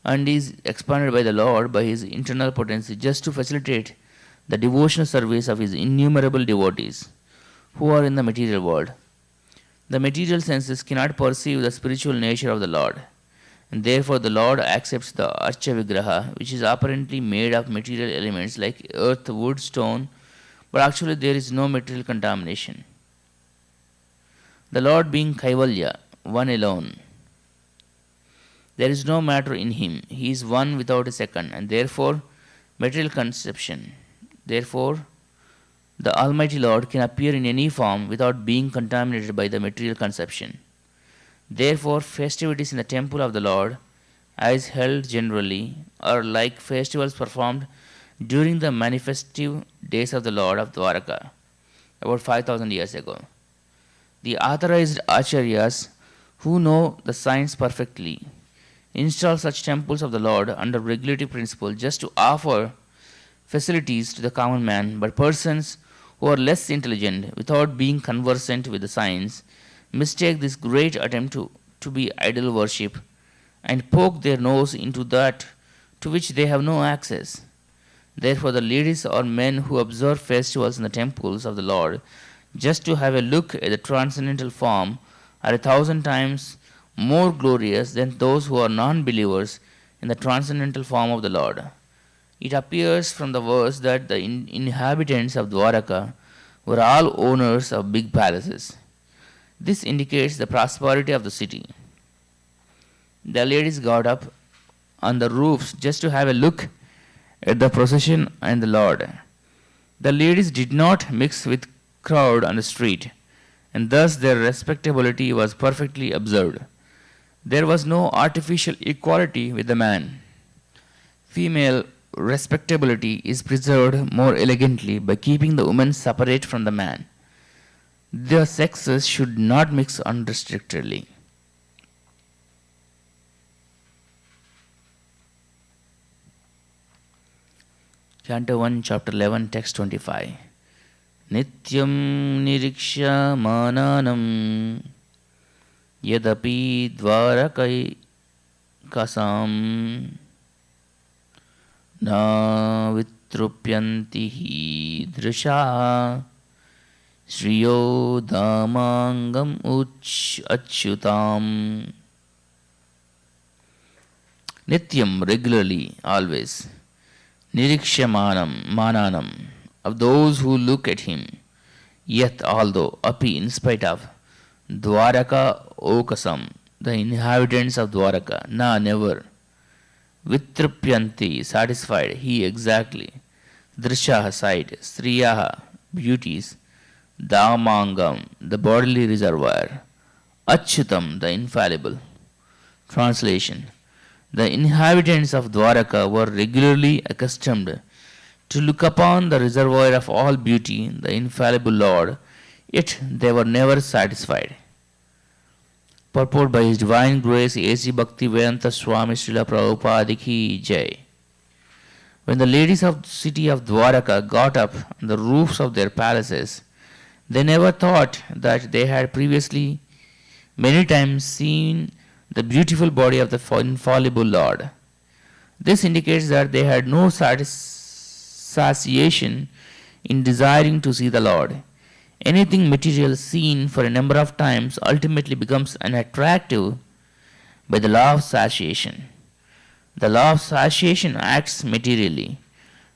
and is expanded by the Lord by His internal potency just to facilitate the devotional service of His innumerable devotees who are in the material world. The material senses cannot perceive the spiritual nature of the Lord, and therefore the Lord accepts the Archa Vigraha, which is apparently made of material elements like earth, wood, stone, but actually there is no material contamination. The Lord being Kaivalya, one alone, there is no matter in him. He is one without a second, and therefore material conception. Therefore, the Almighty Lord can appear in any form without being contaminated by the material conception. Therefore, festivities in the temple of the Lord, as held generally, are like festivals performed during the manifestive days of the Lord of Dwaraka, about 5000 years ago. The authorized acharyas, who know the science perfectly, install such temples of the Lord under regulative principle just to offer facilities to the common man, but persons who are less intelligent, without being conversant with the science, mistake this great attempt to be idol worship and poke their nose into that to which they have no access. Therefore, the ladies or men who observe festivals in the temples of the Lord just to have a look at the transcendental form are 1,000 times more glorious than those who are non believers in the transcendental form of the Lord. It appears from the verse that the inhabitants of Dwaraka were all owners of big palaces. This indicates the prosperity of the city. The ladies got up on the roofs just to have a look at the procession and the Lord. The ladies did not mix with crowd on the street, and thus their respectability was perfectly observed. There was no artificial equality with the man. Female respectability is preserved more elegantly by keeping the woman separate from the man. The sexes should not mix unrestrictedly. Canto 1, Chapter 11, Text 25. Nityam niriksha mananam yadapi dvarakai kasam na vitrupyanti hi drisha shriyo damangam achyutam. Nityam, regularly, always. Nirikshamanam, mananam, of those who look at him. Yet, although, api, in spite of, Dwaraka okasam, the inhabitants of Dwaraka, na, never. Vitrupyanti, satisfied, he exactly. Drishaha, sight, striyaha, beauties. Damangam, the bodily reservoir. Achyutam, the infallible. Translation. The inhabitants of Dwaraka were regularly accustomed to look upon the reservoir of all beauty, the infallible Lord, yet they were never satisfied. Purport by His Divine Grace A.C. Bhaktivedanta Swami Srila Prabhupada Ki Jai. When the ladies of the city of Dwaraka got up on the roofs of their palaces, they never thought that they had previously many times seen the beautiful body of the infallible Lord. This indicates that they had no satiation in desiring to see the Lord. Anything material seen for a number of times ultimately becomes unattractive by the law of satiation. The law of satiation acts materially,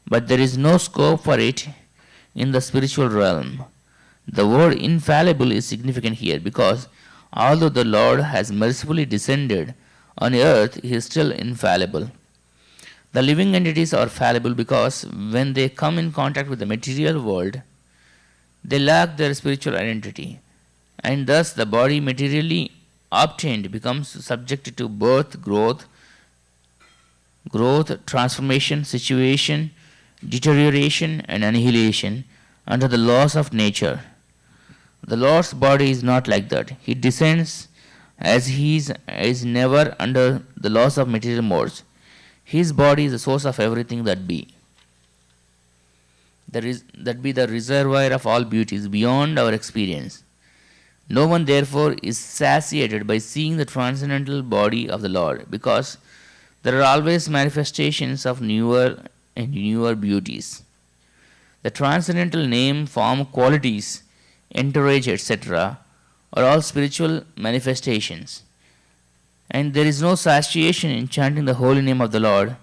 but there is no scope for it in the spiritual realm. The word infallible is significant here because although the Lord has mercifully descended on earth, he is still infallible. The living entities are fallible because when they come in contact with the material world, they lack their spiritual identity, and thus the body materially obtained becomes subjected to birth, growth, transformation, situation, deterioration, and annihilation under the laws of nature. The Lord's body is not like that. He descends as He is never under the laws of material modes. His body is the source of everything that be. That be the reservoir of all beauties beyond our experience. No one therefore is satiated by seeing the transcendental body of the Lord, because there are always manifestations of newer and newer beauties. The transcendental name, form, qualities, entourage, etc., are all spiritual manifestations. And there is no satiation in chanting the holy name of the Lord.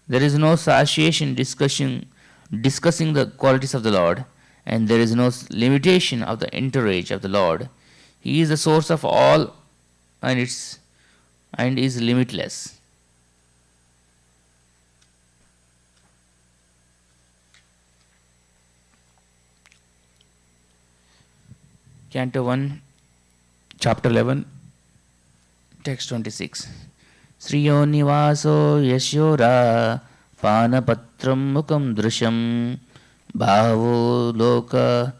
There is no satiation discussing the qualities of the Lord. and there is no limitation of the entourage of the Lord. He is the source of all and is limitless. Canto 1, Chapter 11, Text 26. Sriyo nivaso yashora panapatram mukam drusham bhavo loka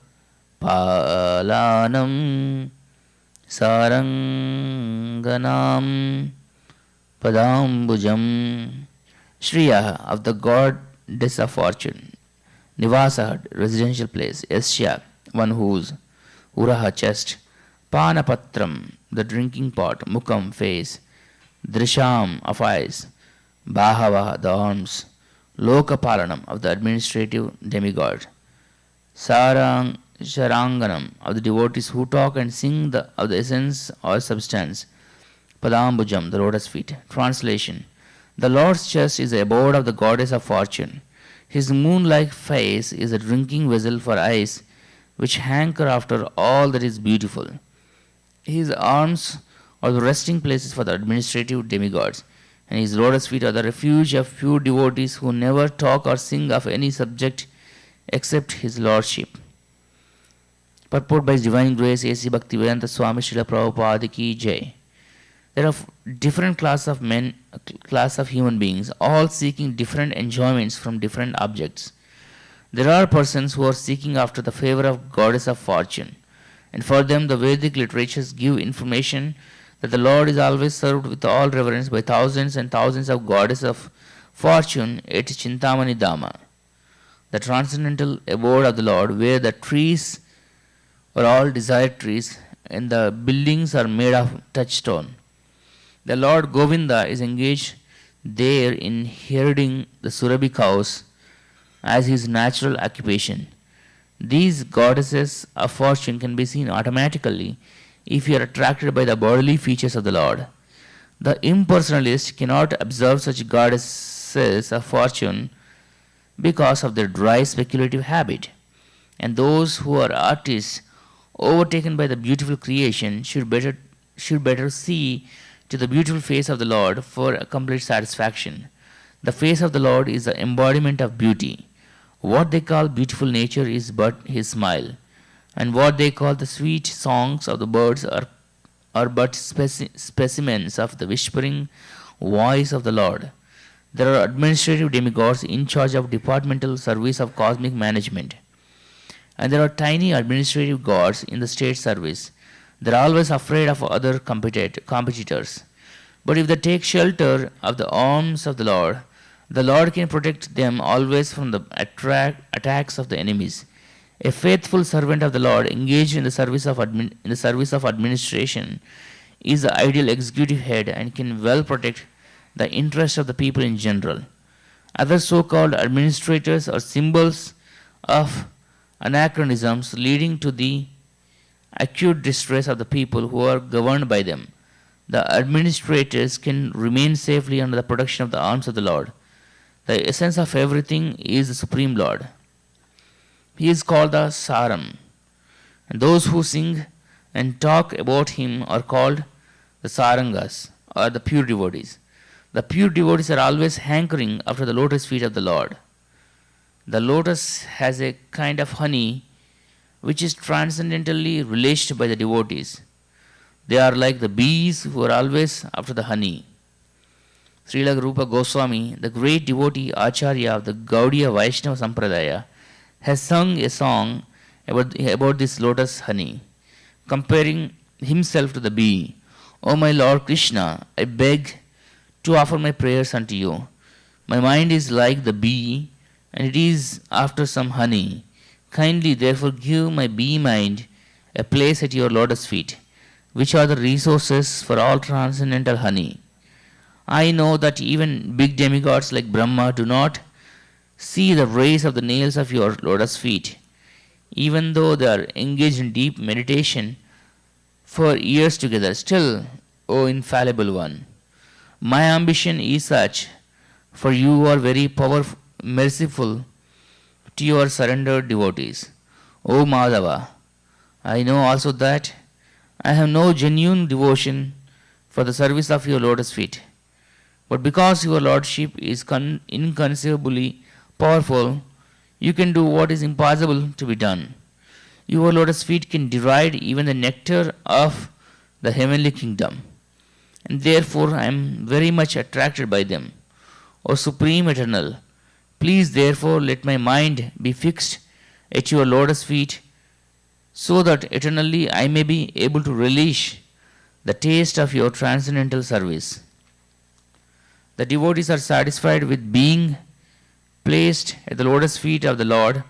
palanam saranganam padambujam. Shriya of the goddess of fortune. Nivasa, residential place. Yasya, one whose. Uraha, chest. Panapatram, the drinking pot. Mukam, face. Drisham, of eyes. Bahava, the arms. Lokapalanam, of the administrative demigod. Sharanganam, of the devotees who talk and sing of the essence or substance. Padambujam, the lotus feet. Translation. The Lord's chest is the abode of the goddess of fortune. His moon-like face is a drinking vessel for eyes which hanker after all that is beautiful. His arms are the resting places for the administrative demigods, and his lotus feet are the refuge of few devotees who never talk or sing of any subject except his lordship. Purport by His Divine Grace A.C. Bhaktivedanta Swami Srila Prabhupada Ki Jai. There are different class of human beings, all seeking different enjoyments from different objects. There are persons who are seeking after the favor of goddess of fortune, and for them the Vedic literatures give information that the Lord is always served with all reverence by thousands and thousands of goddesses of fortune at Chintamani Dama, the transcendental abode of the Lord, where the trees are all desired trees and the buildings are made of touchstone. The Lord Govinda is engaged there in herding the Surabhi cows as his natural occupation. These goddesses of fortune can be seen automatically if you are attracted by the bodily features of the Lord. The impersonalist cannot observe such goddesses of fortune because of their dry speculative habit, and those who are artists overtaken by the beautiful creation should better see to the beautiful face of the Lord for complete satisfaction. The face of the Lord is the embodiment of beauty. What they call beautiful nature is but his smile, and what they call the sweet songs of the birds are but specimens of the whispering voice of the Lord. There are administrative demigods in charge of departmental service of cosmic management, and there are tiny administrative gods in the state service. They are always afraid of other competitors. But if they take shelter of the arms of the Lord can protect them always from the attacks of the enemies. A faithful servant of the Lord engaged in the service of administration is the ideal executive head and can well protect the interests of the people in general. Other so-called administrators are symbols of anachronisms leading to the acute distress of the people who are governed by them. The administrators can remain safely under the protection of the arms of the Lord. The essence of everything is the Supreme Lord. He is called the Saram, and those who sing and talk about him are called the Sarangas, or the pure devotees. The pure devotees are always hankering after the lotus feet of the Lord. The lotus has a kind of honey which is transcendentally relished by the devotees. They are like the bees who are always after the honey. Srila Rupa Goswami, the great devotee Acharya of the Gaudiya Vaishnava Sampradaya, has sung a song about this lotus honey, comparing himself to the bee. O my Lord Krishna, I beg to offer my prayers unto you. My mind is like the bee, and it is after some honey. Kindly therefore give my bee mind a place at your lotus feet, which are the resources for all transcendental honey. I know that even big demigods like Brahma do not see the rays of the nails of your lotus feet, even though they are engaged in deep meditation for years together. Still, O infallible one, my ambition is such, for you are very merciful to your surrendered devotees. O Madhava, I know also that I have no genuine devotion for the service of your lotus feet. But because your lordship is inconceivably powerful, you can do what is impossible to be done. Your lotus feet can deride even the nectar of the heavenly kingdom, and therefore I am very much attracted by them. O Supreme Eternal, please therefore let my mind be fixed at your lotus feet, so that eternally I may be able to relish the taste of your transcendental service. The devotees are satisfied with being placed at the lotus feet of the Lord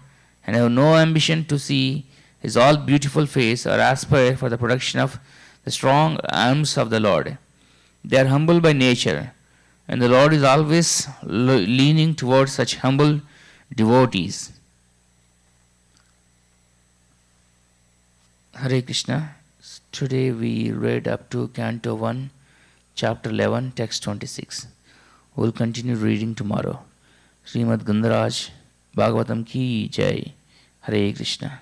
and have no ambition to see his all beautiful face or aspire for the protection of the strong arms of the Lord. They are humble by nature, and the Lord is always leaning towards such humble devotees. Hare Krishna. Today we read up to Canto 1, Chapter 11, Text 26. We will continue reading tomorrow. Srimad Gandharaj Bhagavatam Ki Jai. Hare Krishna.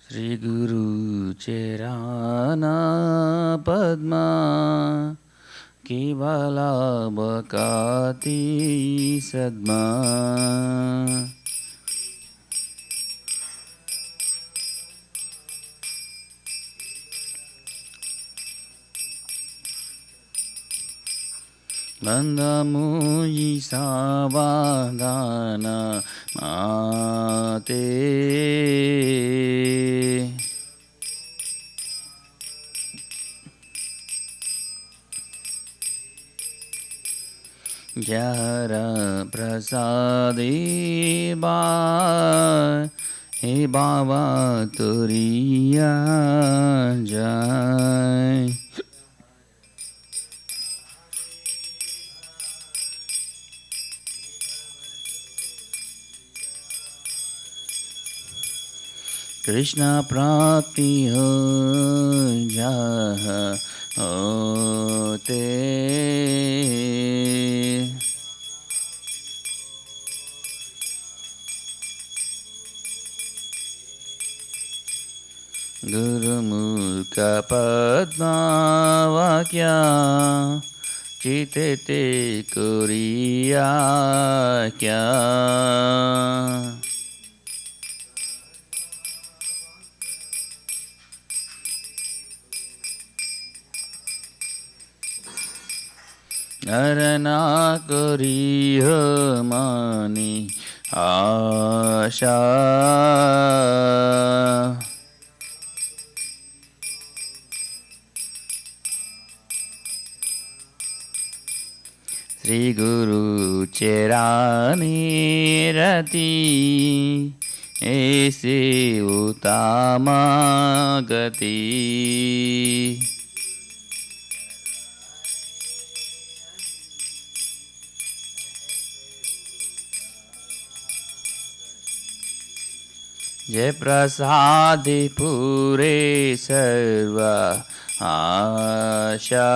Sri Guru Cherana Padma Kivala Bhakati Sadma Bandamuji Savadana Mate Jara Prasadi Ba He Baba Turiya Jai Krishna Prapti Ho Jaha Hote Guru Mukha Padma Vakya Chitete Kuriya Kya Narana Kuriya Mani Asha Sri Guru Cherani Rati Ese Utama Gati Jai Prasadi Pure Sarva Asha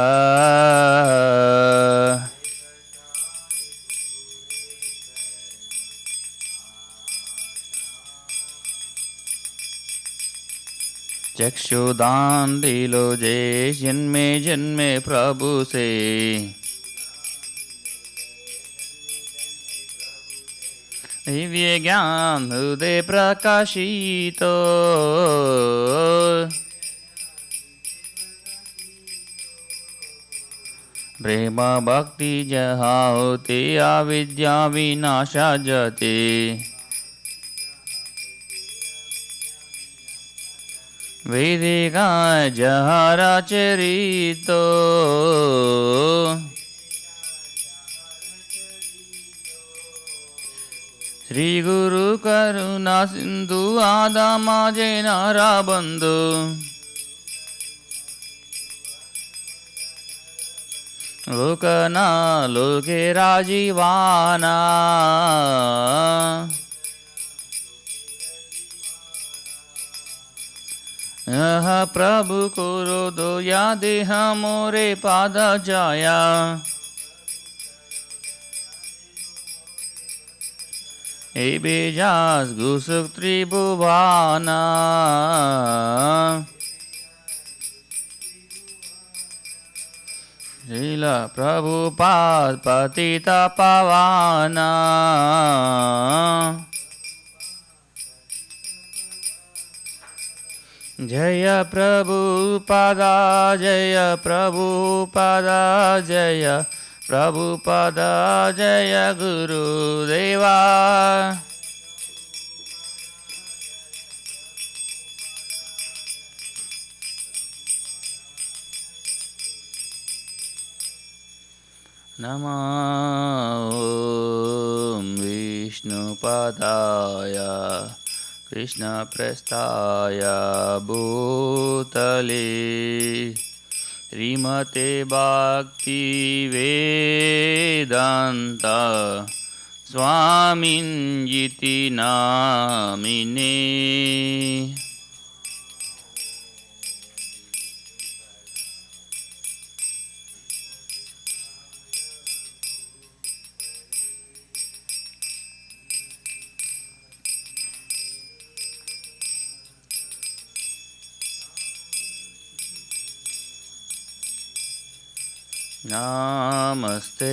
चक्षुदान दिलो जे जन्मे जन्मे प्रभु से दिव्य ज्ञान हृदय प्रकाशित प्रेम भक्ति जहाँ होते अविद्या विनाशा जते वेदिका जहरा चरितो श्री गुरु करुणा सिंधु आदामा जैनारा बंधु लोकना लोके राजीवाना यह प्रभु करो दो या देह मोरे पाद जाया ए बेजास गुसुक त्रिभुवाना लीला प्रभुपाद पतिता पावाना जय प्रभुपादा जय प्रभुपादा जय प्रभुपादा जय गुरुदेवा नमो विष्णुपादाय कृष्ण प्रस्थाय भूतले श्रीमते भक्ति वेदांत स्वामिन्यिति नामिने Namaste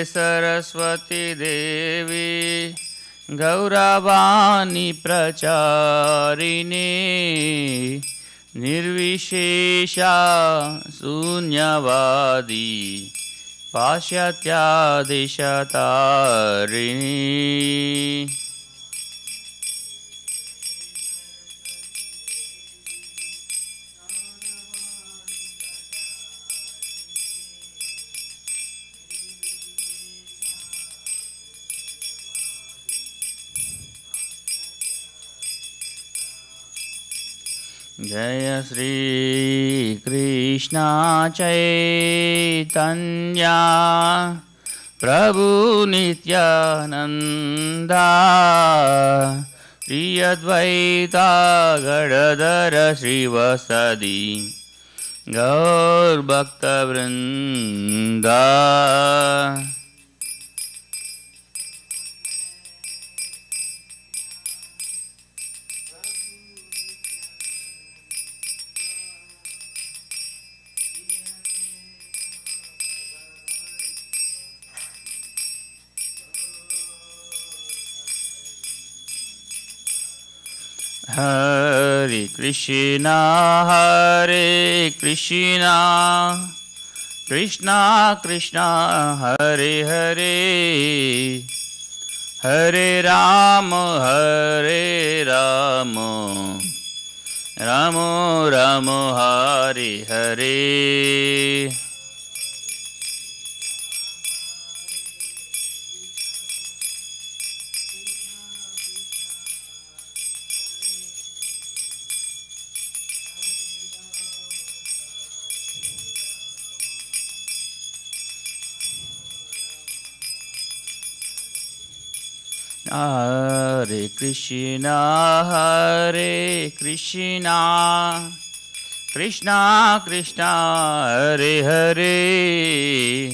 Saraswati Devi Gauravani Pracharini Nirvishesha Sunyavadi Pashatyadishatarini. Jaya Shri Krishna Chaitanya Prabhu Nityananda Shri Advaita Gadadhara Srivasadi Gaur Bhakta Vrinda. Hare Krishna, Hare Krishna, Krishna Krishna, Hare Hare, Hare Rama, Hare Rama, Rama Rama, Hare Hare. Hare Krishna, Hare Krishna, Krishna Krishna, Hare Hare,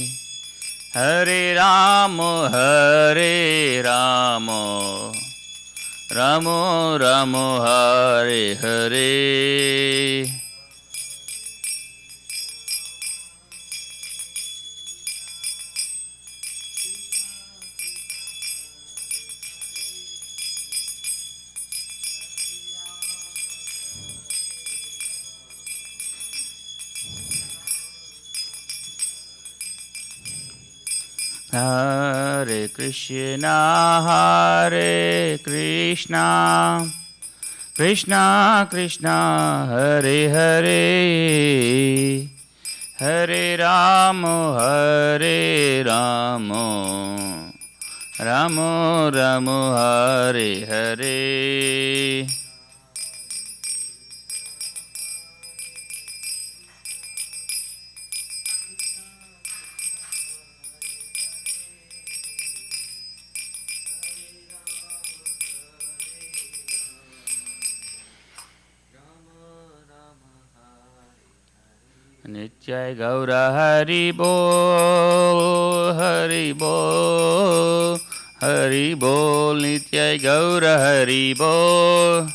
Hare Rama, Hare Rama, Rama Rama, Hare Hare. Hare Krishna, Hare Krishna, Krishna Krishna, Hare Hare, Hare Rama, Hare Rama, Rama Rama, Hare Hare. Nityai Gaura Hari Bol, Hari Bol, Hari Bol, Nityai Gaura Hari Bol.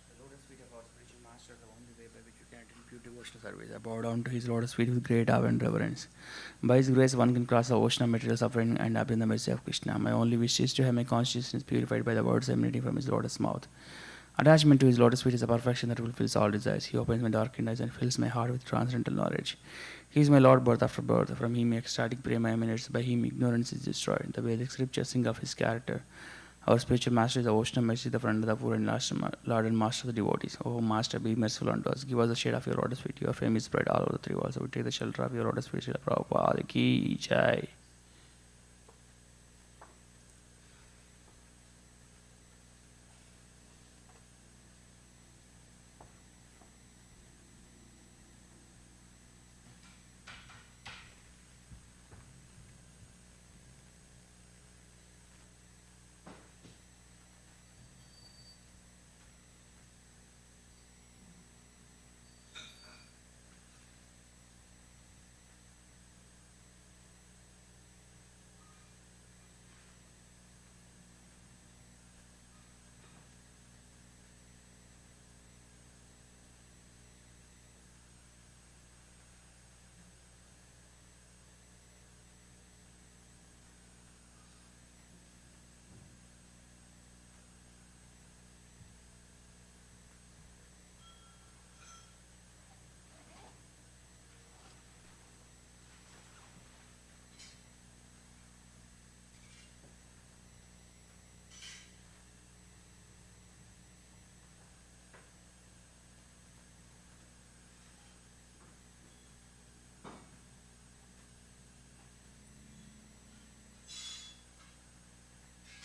The lotus feet of our spiritual master, the only way by which we Devotional service. I bow down to His lotus feet with great awe and reverence. By His grace, one can cross the ocean of material suffering and obtain the mercy of Krishna. My only wish is to have my consciousness purified by the words emanating from His lotus mouth. Attachment to His lotus feet is a perfection that fulfills all desires. He opens my darkened eyes and fills my heart with transcendental knowledge. He is my Lord birth after birth. From Him ecstatic prema emanates. By Him ignorance is destroyed. The Vedic scriptures sing of His character. Our spiritual master is the ocean of mercy, the friend of the poor and Lord and master of the devotees. Oh Master, be merciful unto us. Give us the shade of your lotus feet. Your fame is spread all over the three worlds. So we take the shelter of your lotus feet. Srila Prabhupada ki jai.